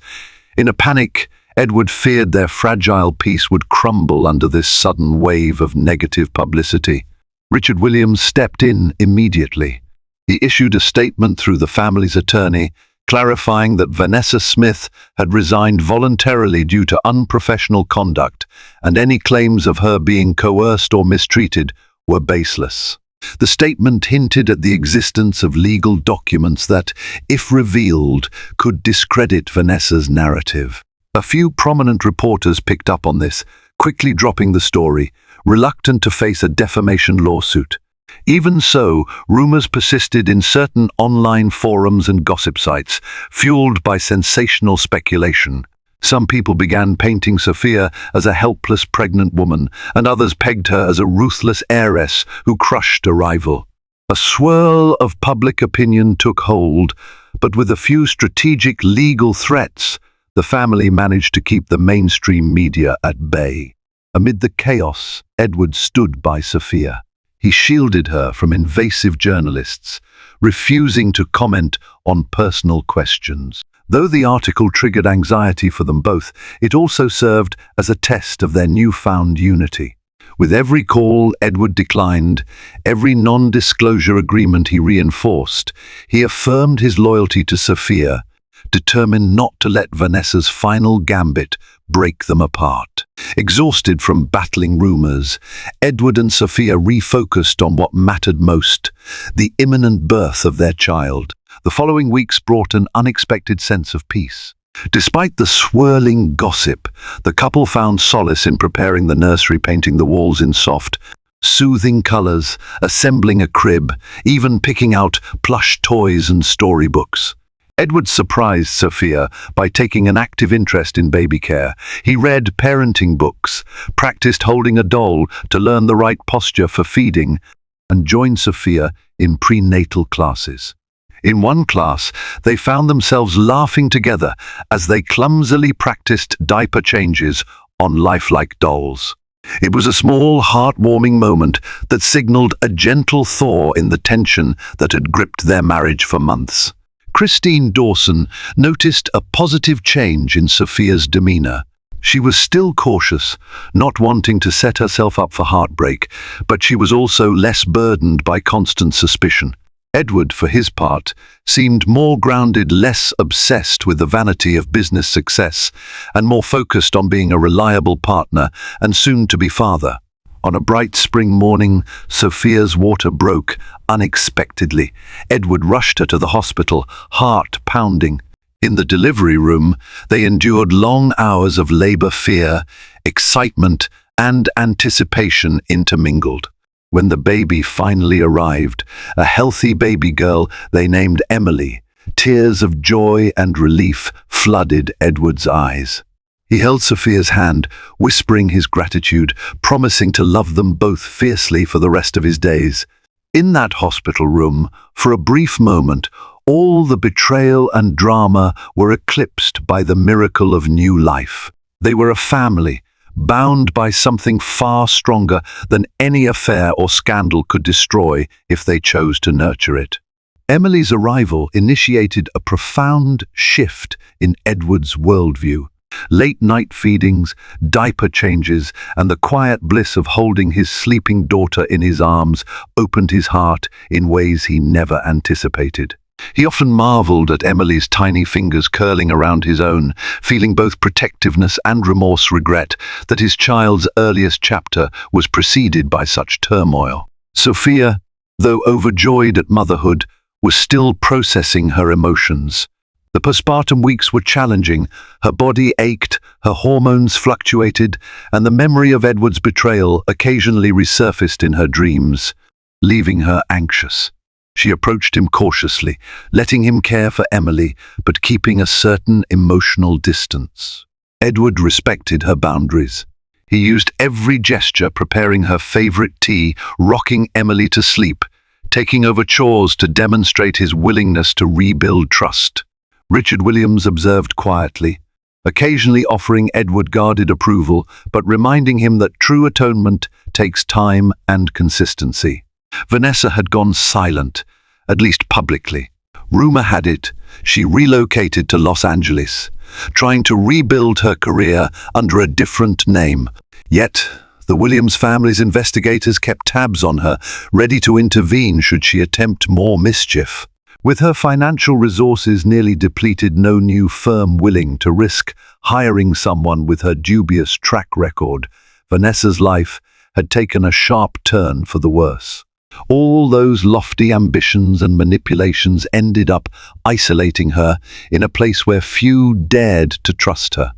In a panic, Edward feared their fragile peace would crumble under this sudden wave of negative publicity. Richard Williams stepped in immediately. He issued a statement through the family's attorney, clarifying that Vanessa Smith had resigned voluntarily due to unprofessional conduct, and any claims of her being coerced or mistreated were baseless. The statement hinted at the existence of legal documents that, if revealed, could discredit Vanessa's narrative. A few prominent reporters picked up on this, quickly dropping the story, reluctant to face a defamation lawsuit. Even so, rumors persisted in certain online forums and gossip sites, fueled by sensational speculation. Some people began painting Sophia as a helpless pregnant woman, and others pegged her as a ruthless heiress who crushed a rival. A swirl of public opinion took hold, but with a few strategic legal threats, the family managed to keep the mainstream media at bay. Amid the chaos, Edward stood by Sophia. He shielded her from invasive journalists, refusing to comment on personal questions. Though the article triggered anxiety for them both, it also served as a test of their newfound unity. With every call Edward declined, every non-disclosure agreement he reinforced, he affirmed his loyalty to Sophia, determined not to let Vanessa's final gambit break them apart. Exhausted from battling rumors, Edward and Sophia refocused on what mattered most, the imminent birth of their child. The following weeks brought an unexpected sense of peace. Despite the swirling gossip, the couple found solace in preparing the nursery, painting the walls in soft, soothing colors, assembling a crib, even picking out plush toys and storybooks. Edward surprised Sophia by taking an active interest in baby care. He read parenting books, practiced holding a doll to learn the right posture for feeding, and joined Sophia in prenatal classes. In one class, they found themselves laughing together as they clumsily practiced diaper changes on lifelike dolls. It was a small, heartwarming moment that signaled a gentle thaw in the tension that had gripped their marriage for months. Christine Dawson noticed a positive change in Sophia's demeanor. She was still cautious, not wanting to set herself up for heartbreak, but she was also less burdened by constant suspicion. Edward, for his part, seemed more grounded, less obsessed with the vanity of business success, and more focused on being a reliable partner and soon-to-be father. On a bright spring morning, Sophia's water broke unexpectedly. Edward rushed her to the hospital, heart pounding. In the delivery room, they endured long hours of labor fear, excitement, and anticipation intermingled. When the baby finally arrived, a healthy baby girl they named Emily, tears of joy and relief flooded Edward's eyes. He held Sophia's hand, whispering his gratitude, promising to love them both fiercely for the rest of his days. In that hospital room, for a brief moment, all the betrayal and drama were eclipsed by the miracle of new life. They were a family, bound by something far stronger than any affair or scandal could destroy if they chose to nurture it. Emily's arrival initiated a profound shift in Edward's worldview. Late-night feedings, diaper changes, and the quiet bliss of holding his sleeping daughter in his arms opened his heart in ways he never anticipated. He often marveled at Emily's tiny fingers curling around his own, feeling both protectiveness and regret that his child's earliest chapter was preceded by such turmoil. Sophia, though overjoyed at motherhood, was still processing her emotions. The postpartum weeks were challenging. Her body ached, her hormones fluctuated, and the memory of Edward's betrayal occasionally resurfaced in her dreams, leaving her anxious. She approached him cautiously, letting him care for Emily, but keeping a certain emotional distance. Edward respected her boundaries. He used every gesture, preparing her favorite tea, rocking Emily to sleep, taking over chores to demonstrate his willingness to rebuild trust. Richard Williams observed quietly, occasionally offering Edward guarded approval, but reminding him that true atonement takes time and consistency. Vanessa had gone silent, at least publicly. Rumor had it she relocated to Los Angeles, trying to rebuild her career under a different name. Yet, the Williams family's investigators kept tabs on her, ready to intervene should she attempt more mischief. With her financial resources nearly depleted, no new firm willing to risk hiring someone with her dubious track record, Vanessa's life had taken a sharp turn for the worse. All those lofty ambitions and manipulations ended up isolating her in a place where few dared to trust her.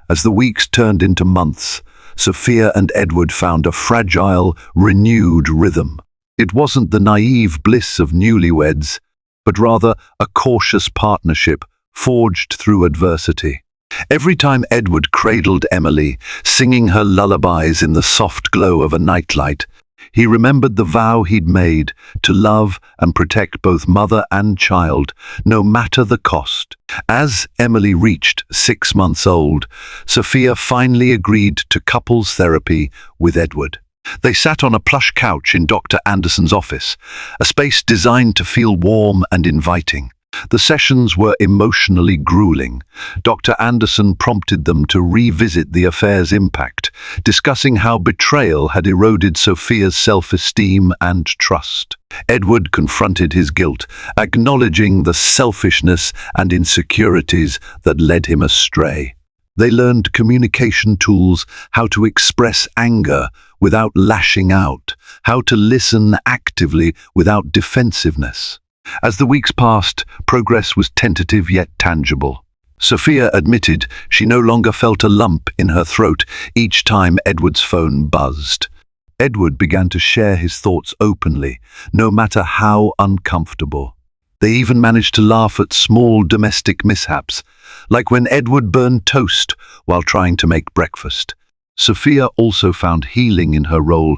As the weeks turned into months, Sophia and Edward found a fragile, renewed rhythm. It wasn't the naive bliss of newlyweds, but rather a cautious partnership forged through adversity. Every time Edward cradled Emily, singing her lullabies in the soft glow of a nightlight, he remembered the vow he'd made to love and protect both mother and child, no matter the cost. As Emily reached 6 months old, Sophia finally agreed to couples therapy with Edward. They sat on a plush couch in Dr. Anderson's office, a space designed to feel warm and inviting. The sessions were emotionally grueling. Dr. Anderson prompted them to revisit the affair's impact, discussing how betrayal had eroded Sophia's self-esteem and trust. Edward confronted his guilt, acknowledging the selfishness and insecurities that led him astray. They learned communication tools, how to express anger without lashing out, how to listen actively without defensiveness. As the weeks passed, progress was tentative yet tangible. Sophia admitted she no longer felt a lump in her throat each time Edward's phone buzzed. Edward began to share his thoughts openly, no matter how uncomfortable. They even managed to laugh at small domestic mishaps, like when Edward burned toast while trying to make breakfast. Sophia also found healing in her role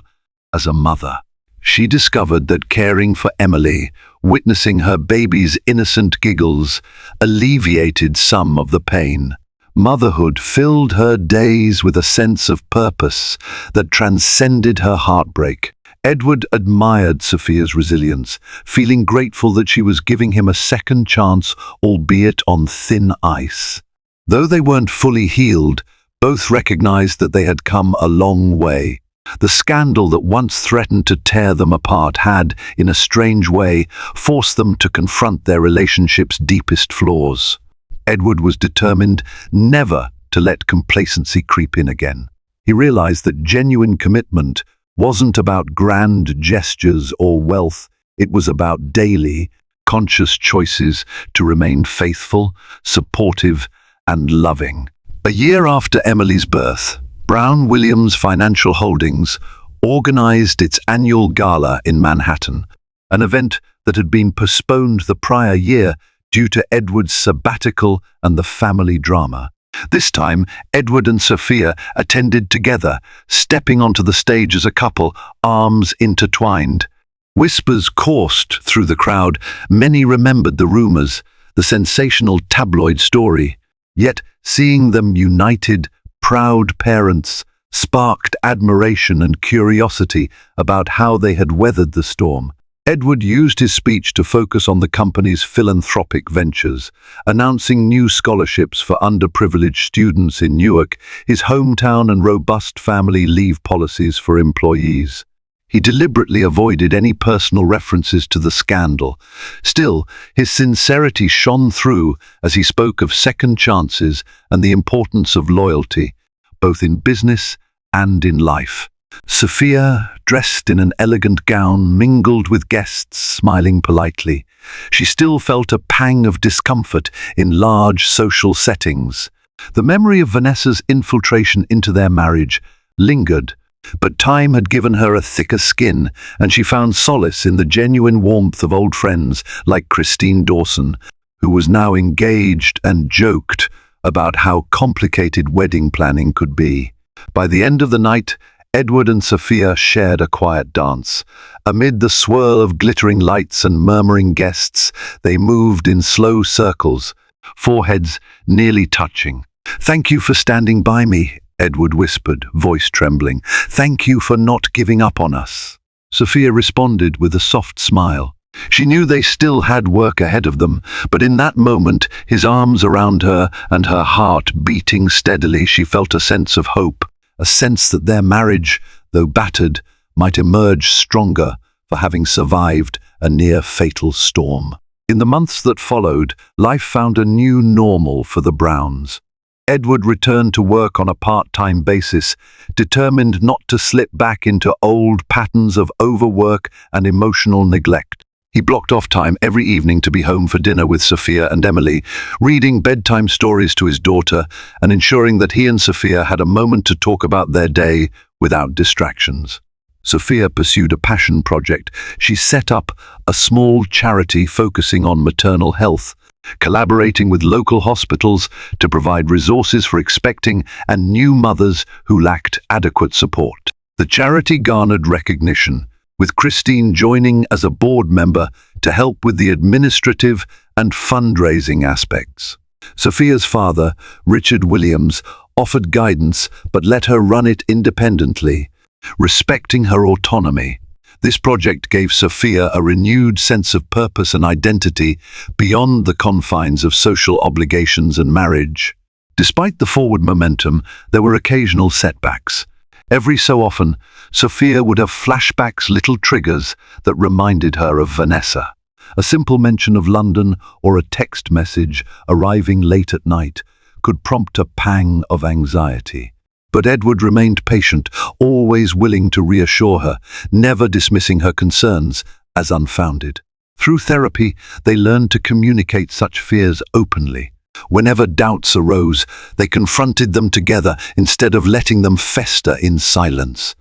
as a mother. She discovered that caring for Emily, witnessing her baby's innocent giggles, alleviated some of the pain. Motherhood filled her days with a sense of purpose that transcended her heartbreak. Edward admired Sophia's resilience, feeling grateful that she was giving him a second chance, albeit on thin ice. Though they weren't fully healed, both recognized that they had come a long way. The scandal that once threatened to tear them apart had, in a strange way, forced them to confront their relationship's deepest flaws. Edward was determined never to let complacency creep in again. He realized that genuine commitment wasn't about grand gestures or wealth. It was about daily, conscious choices to remain faithful, supportive, and loving. A year after Emily's birth, Brown Williams Financial Holdings organized its annual gala in Manhattan, an event that had been postponed the prior year due to Edward's sabbatical and the family drama. This time, Edward and Sophia attended together, stepping onto the stage as a couple, arms intertwined. Whispers coursed through the crowd. Many remembered the rumors, the sensational tabloid story. Yet, seeing them united, proud parents sparked admiration and curiosity about how they had weathered the storm. Edward used his speech to focus on the company's philanthropic ventures, announcing new scholarships for underprivileged students in Newark, his hometown, and robust family leave policies for employees. He deliberately avoided any personal references to the scandal. Still, his sincerity shone through as he spoke of second chances and the importance of loyalty, both in business and in life. Sophia, dressed in an elegant gown, mingled with guests, smiling politely. She still felt a pang of discomfort in large social settings. The memory of Vanessa's infiltration into their marriage lingered, but time had given her a thicker skin, and she found solace in the genuine warmth of old friends like Christine Dawson, who was now engaged and joked about how complicated wedding planning could be. By the end of the night, Edward and Sophia shared a quiet dance. Amid the swirl of glittering lights and murmuring guests, they moved in slow circles, foreheads nearly touching. "Thank you for standing by me," Edward whispered, voice trembling. "Thank you for not giving up on us." Sophia responded with a soft smile. She knew they still had work ahead of them, but in that moment, his arms around her and her heart beating steadily, she felt a sense of hope, a sense that their marriage, though battered, might emerge stronger for having survived a near-fatal storm. In the months that followed, life found a new normal for the Browns. Edward returned to work on a part-time basis, determined not to slip back into old patterns of overwork and emotional neglect. He blocked off time every evening to be home for dinner with Sophia and Emily, reading bedtime stories to his daughter and ensuring that he and Sophia had a moment to talk about their day without distractions. Sophia pursued a passion project. She set up a small charity focusing on maternal health, collaborating with local hospitals to provide resources for expecting and new mothers who lacked adequate support. The charity garnered recognition, with Christine joining as a board member to help with the administrative and fundraising aspects. Sophia's father, Richard Williams, offered guidance but let her run it independently, respecting her autonomy. This project gave Sophia a renewed sense of purpose and identity beyond the confines of social obligations and marriage. Despite the forward momentum, there were occasional setbacks. Every so often, Sophia would have flashbacks, little triggers that reminded her of Vanessa. A simple mention of London or a text message arriving late at night could prompt a pang of anxiety. But Edward remained patient, always willing to reassure her, never dismissing her concerns as unfounded. Through therapy, they learned to communicate such fears openly. Whenever doubts arose, they confronted them together instead of letting them fester in silence.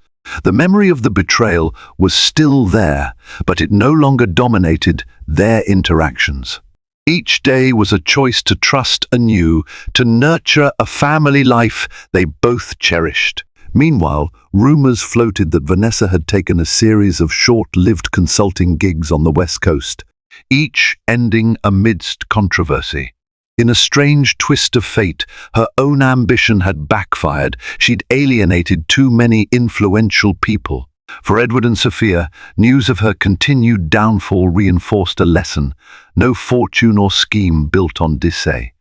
The memory of the betrayal was still there, but it no longer dominated their interactions. Each day was a choice to trust anew, to nurture a family life they both cherished. Meanwhile, rumors floated that Vanessa had taken a series of short-lived consulting gigs on the West Coast, each ending amidst controversy. In a strange twist of fate, her own ambition had backfired. She'd alienated too many influential people. For Edward and Sophia, news of her continued downfall reinforced a lesson: no fortune or scheme built on deceit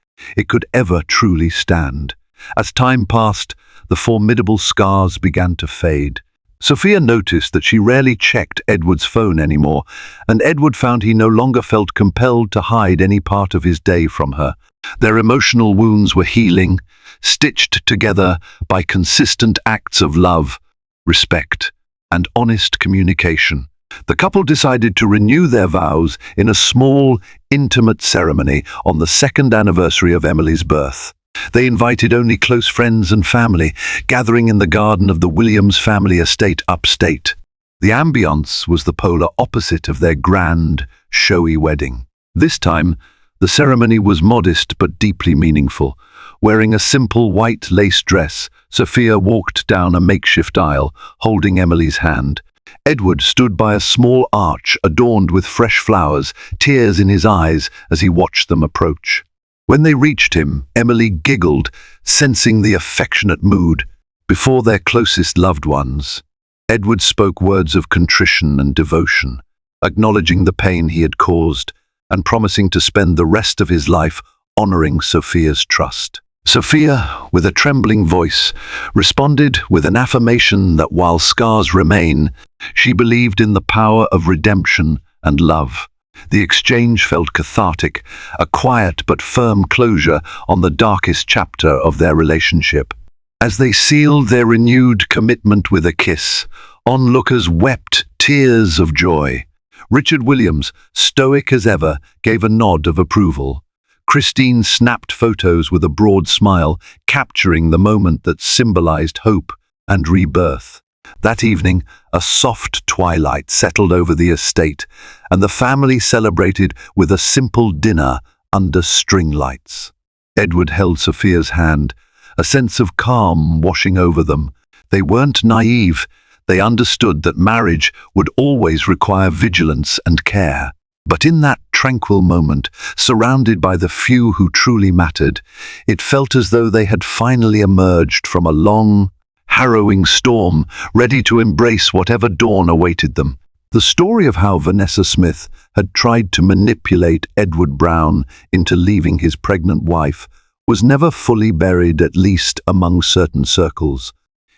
could ever truly stand. As time passed, the formidable scars began to fade. Sophia noticed that she rarely checked Edward's phone anymore, and Edward found he no longer felt compelled to hide any part of his day from her. Their emotional wounds were healing, stitched together by consistent acts of love, respect, and honest communication. The couple decided to renew their vows in a small, intimate ceremony on the second anniversary of Emily's birth. They invited only close friends and family, gathering in the garden of the Williams family estate upstate. The ambience was the polar opposite of their grand, showy wedding. This time, the ceremony was modest but deeply meaningful. Wearing a simple white lace dress, Sophia walked down a makeshift aisle, holding Emily's hand. Edward stood by a small arch adorned with fresh flowers, tears in his eyes as he watched them approach. When they reached him, Emily giggled, sensing the affectionate mood. Before their closest loved ones, Edward spoke words of contrition and devotion, acknowledging the pain he had caused and promising to spend the rest of his life honoring Sophia's trust. Sophia, with a trembling voice, responded with an affirmation that while scars remain, she believed in the power of redemption and love. The exchange felt cathartic, a quiet but firm closure on the darkest chapter of their relationship. As they sealed their renewed commitment with a kiss, onlookers wept tears of joy. Richard Williams, stoic as ever, gave a nod of approval. Christine snapped photos with a broad smile, capturing the moment that symbolized hope and rebirth. That evening, a soft twilight settled over the estate, and the family celebrated with a simple dinner under string lights. Edward held Sophia's hand, a sense of calm washing over them. They weren't naive. They understood that marriage would always require vigilance and care. But in that tranquil moment, surrounded by the few who truly mattered, it felt as though they had finally emerged from a long, harrowing storm, ready to embrace whatever dawn awaited them. The story of how Vanessa Smith had tried to manipulate Edward Brown into leaving his pregnant wife was never fully buried, at least among certain circles.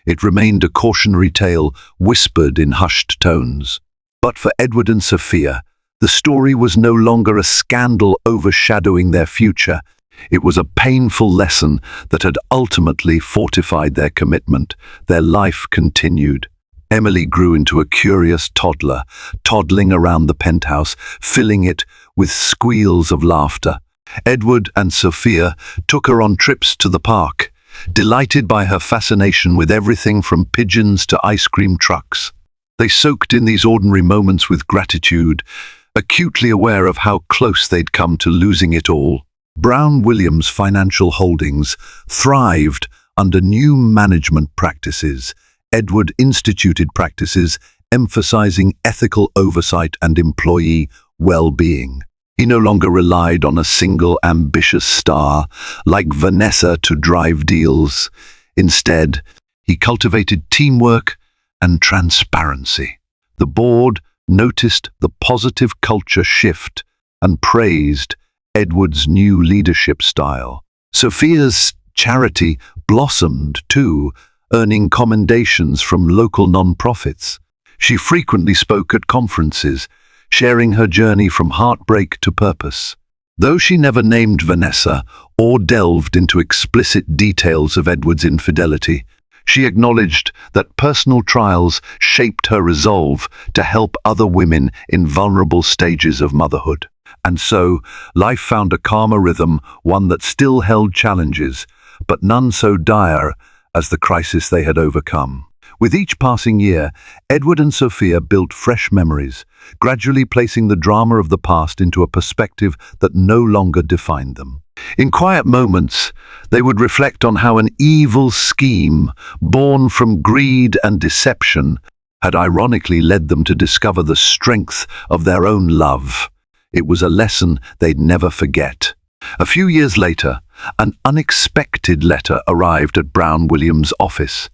It remained a cautionary tale whispered in hushed tones. But for Edward and Sophia, the story was no longer a scandal overshadowing their future. It was a painful lesson that had ultimately fortified their commitment. Their life continued. Emily grew into a curious toddler, toddling around the penthouse, filling it with squeals of laughter. Edward and Sophia took her on trips to the park, delighted by her fascination with everything from pigeons to ice cream trucks. They soaked in these ordinary moments with gratitude, acutely aware of how close they'd come to losing it all. Brown Williams Financial Holdings thrived under new management practices. Edward instituted practices emphasizing ethical oversight and employee well-being. He no longer relied on a single ambitious star like Vanessa to drive deals. Instead, he cultivated teamwork and transparency. The board noticed the positive culture shift and praised Edward's new leadership style. Sophia's charity blossomed too, earning commendations from local non-profits. She frequently spoke at conferences, sharing her journey from heartbreak to purpose. Though she never named Vanessa or delved into explicit details of Edward's infidelity, she acknowledged that personal trials shaped her resolve to help other women in vulnerable stages of motherhood. And so, life found a calmer rhythm, one that still held challenges, but none so dire as the crisis they had overcome. With each passing year, Edward and Sophia built fresh memories, gradually placing the drama of the past into a perspective that no longer defined them. In quiet moments, they would reflect on how an evil scheme, born from greed and deception, had ironically led them to discover the strength of their own love. It was a lesson they'd never forget. A few years later, an unexpected letter arrived at Brown Williams' office.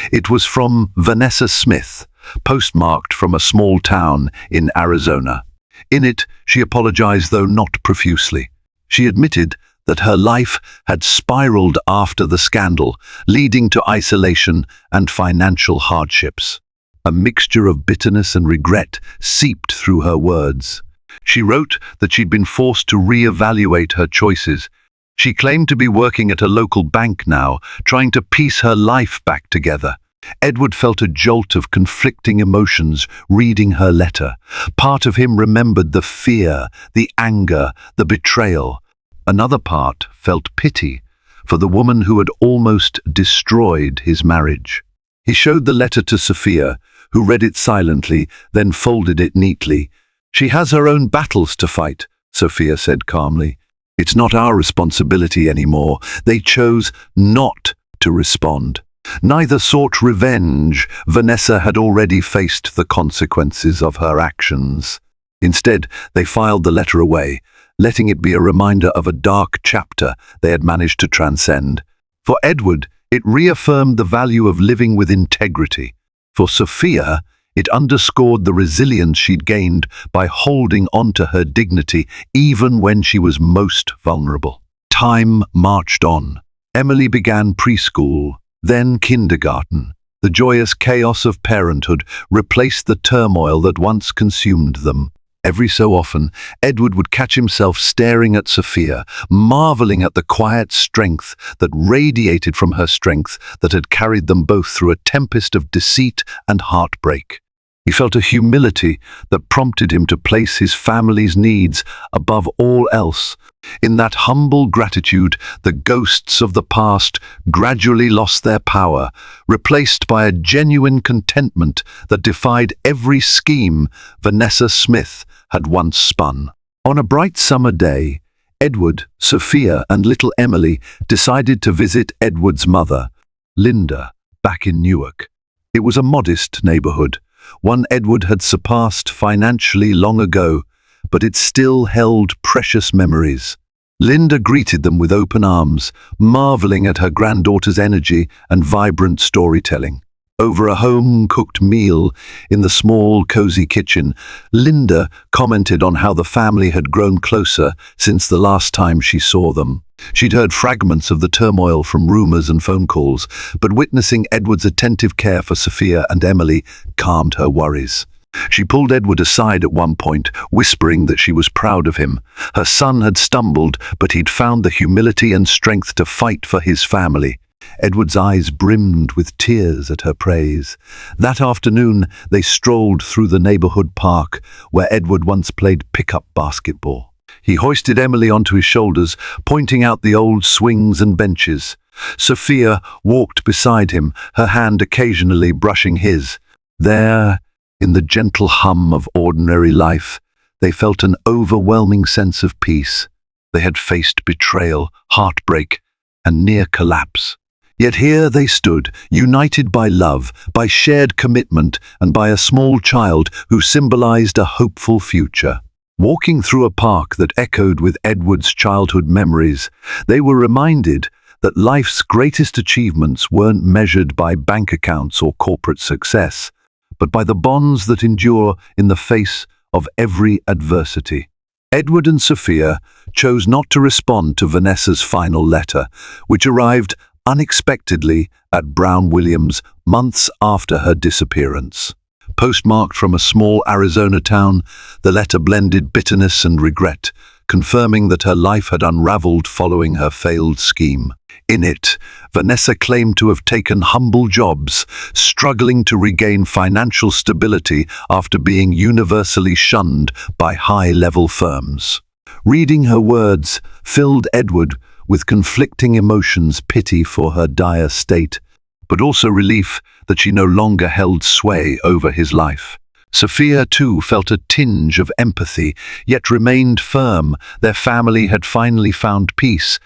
It was from Vanessa Smith, postmarked from a small town in Arizona. In it, she apologized, though not profusely. She admitted that her life had spiraled after the scandal, leading to isolation and financial hardships. A mixture of bitterness and regret seeped through her words. She wrote that she'd been forced to reevaluate her choices. She claimed to be working at a local bank now, trying to piece her life back together. Edward felt a jolt of conflicting emotions reading her letter. Part of him remembered the fear, the anger, the betrayal. Another part felt pity for the woman who had almost destroyed his marriage. He showed the letter to Sophia, who read it silently, then folded it neatly. "She has her own battles to fight," Sophia said calmly. "It's not our responsibility anymore." They chose not to respond. Neither sought revenge. Vanessa had already faced the consequences of her actions. Instead, they filed the letter away, letting it be a reminder of a dark chapter they had managed to transcend. For Edward, it reaffirmed the value of living with integrity. For Sophia, it underscored the resilience she'd gained by holding on to her dignity even when she was most vulnerable. Time marched on. Emily began preschool, then kindergarten. The joyous chaos of parenthood replaced the turmoil that once consumed them. Every so often, Edward would catch himself staring at Sophia, marveling at the quiet strength that radiated from her strength that had carried them both through a tempest of deceit and heartbreak. He felt a humility that prompted him to place his family's needs above all else. In that humble gratitude, the ghosts of the past gradually lost their power, replaced by a genuine contentment that defied every scheme Vanessa Smith had once spun. On a bright summer day, Edward, Sophia, and little Emily decided to visit Edward's mother, Linda, back in Newark. It was a modest neighborhood, one Edward had surpassed financially long ago, but it still held precious memories. Linda greeted them with open arms, marveling at her granddaughter's energy and vibrant storytelling. Over a home-cooked meal in the small, cozy kitchen, Linda commented on how the family had grown closer since the last time she saw them. She'd heard fragments of the turmoil from rumors and phone calls, but witnessing Edward's attentive care for Sophia and Emily calmed her worries. She pulled Edward aside at one point, whispering that she was proud of him. Her son had stumbled, but he'd found the humility and strength to fight for his family. Edward's eyes brimmed with tears at her praise. That afternoon, they strolled through the neighborhood park where Edward once played pickup basketball. He hoisted Emily onto his shoulders, pointing out the old swings and benches. Sophia walked beside him, her hand occasionally brushing his. There, in the gentle hum of ordinary life, they felt an overwhelming sense of peace. They had faced betrayal, heartbreak, and near collapse. Yet here they stood, united by love, by shared commitment, and by a small child who symbolized a hopeful future. Walking through a park that echoed with Edward's childhood memories, they were reminded that life's greatest achievements weren't measured by bank accounts or corporate success, but by the bonds that endure in the face of every adversity. Edward and Sophia chose not to respond to Vanessa's final letter, which arrived unexpectedly at Brown Williams months after her disappearance. Postmarked from a small Arizona town, the letter blended bitterness and regret, confirming that her life had unraveled following her failed scheme. In it, Vanessa claimed to have taken humble jobs, struggling to regain financial stability after being universally shunned by high-level firms. Reading her words filled Edward with conflicting emotions: pity for her dire state, but also relief that she no longer held sway over his life. Sophia, too, felt a tinge of empathy, yet remained firm. Their family had finally found peace,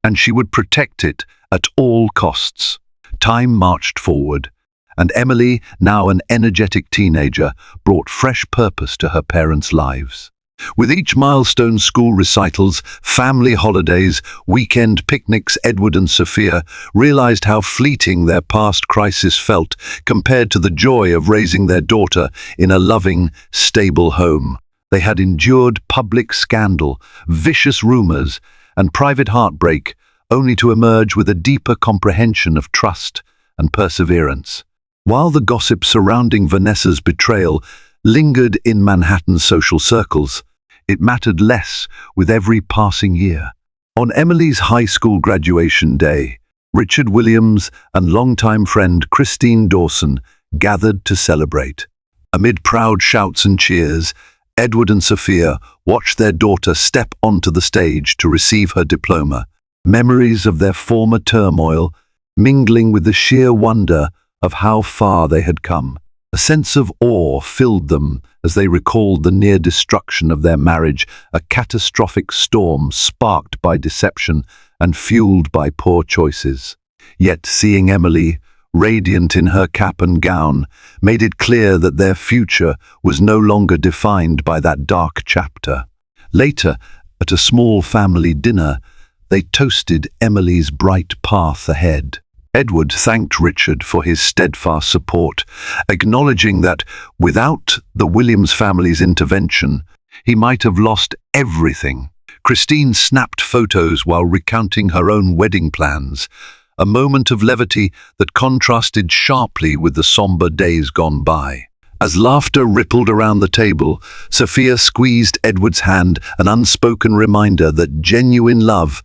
and she would protect it at all costs. Time marched forward, and Emily, now an energetic teenager, brought fresh purpose to her parents' lives. With each milestone, school recitals, family holidays, weekend picnics, Edward and Sophia realized how fleeting their past crisis felt compared to the joy of raising their daughter in a loving, stable home. They had endured public scandal, vicious rumors, and private heartbreak, only to emerge with a deeper comprehension of trust and perseverance. While the gossip surrounding Vanessa's betrayal lingered in Manhattan's social circles, it mattered less with every passing year. On Emily's high school graduation day, Richard Williams and longtime friend Christine Dawson gathered to celebrate. Amid proud shouts and cheers, Edward and Sophia watched their daughter step onto the stage to receive her diploma, memories of their former turmoil mingling with the sheer wonder of how far they had come. A sense of awe filled them as they recalled the near destruction of their marriage, a catastrophic storm sparked by deception and fueled by poor choices. Yet seeing Emily, radiant in her cap and gown, made it clear that their future was no longer defined by that dark chapter. Later, at a small family dinner, they toasted Emily's bright path ahead. Edward thanked Richard for his steadfast support, acknowledging that without the Williams family's intervention, he might have lost everything. Christine snapped photos while recounting her own wedding plans, a moment of levity that contrasted sharply with the somber days gone by. As laughter rippled around the table, Sophia squeezed Edward's hand, an unspoken reminder that genuine love,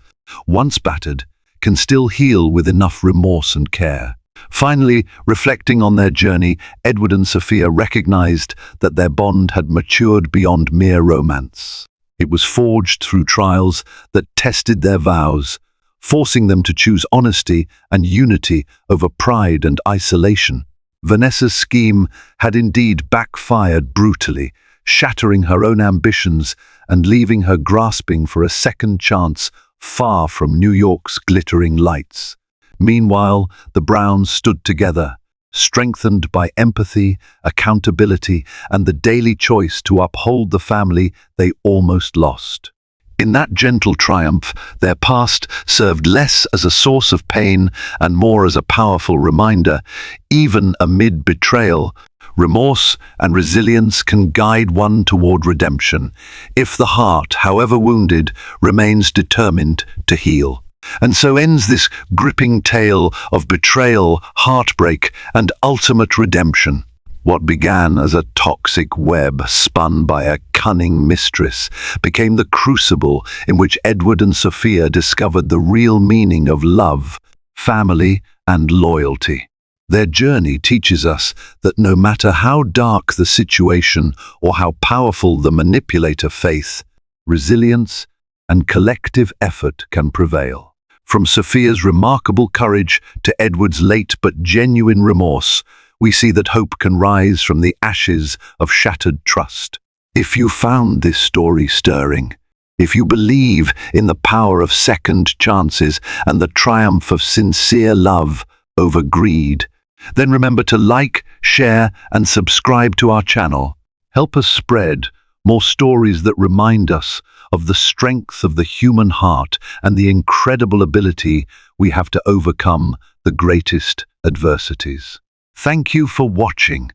once battered, can still heal with enough remorse and care. Finally, reflecting on their journey, Edward and Sophia recognized that their bond had matured beyond mere romance. It was forged through trials that tested their vows, forcing them to choose honesty and unity over pride and isolation. Vanessa's scheme had indeed backfired brutally, shattering her own ambitions and leaving her grasping for a second chance far from New York's glittering lights. Meanwhile, the Browns stood together, strengthened by empathy, accountability, and the daily choice to uphold the family they almost lost. In that gentle triumph, their past served less as a source of pain and more as a powerful reminder. Even amid betrayal, remorse and resilience can guide one toward redemption, if the heart, however wounded, remains determined to heal. And so ends this gripping tale of betrayal, heartbreak, and ultimate redemption. What began as a toxic web spun by a cunning mistress became the crucible in which Edward and Sophia discovered the real meaning of love, family, and loyalty. Their journey teaches us that no matter how dark the situation or how powerful the manipulator, faith, resilience, and collective effort can prevail. From Sophia's remarkable courage to Edward's late but genuine remorse, we see that hope can rise from the ashes of shattered trust. If you found this story stirring, if you believe in the power of second chances and the triumph of sincere love over greed, then remember to like, share, and subscribe to our channel. Help us spread more stories that remind us of the strength of the human heart and the incredible ability we have to overcome the greatest adversities. Thank you for watching.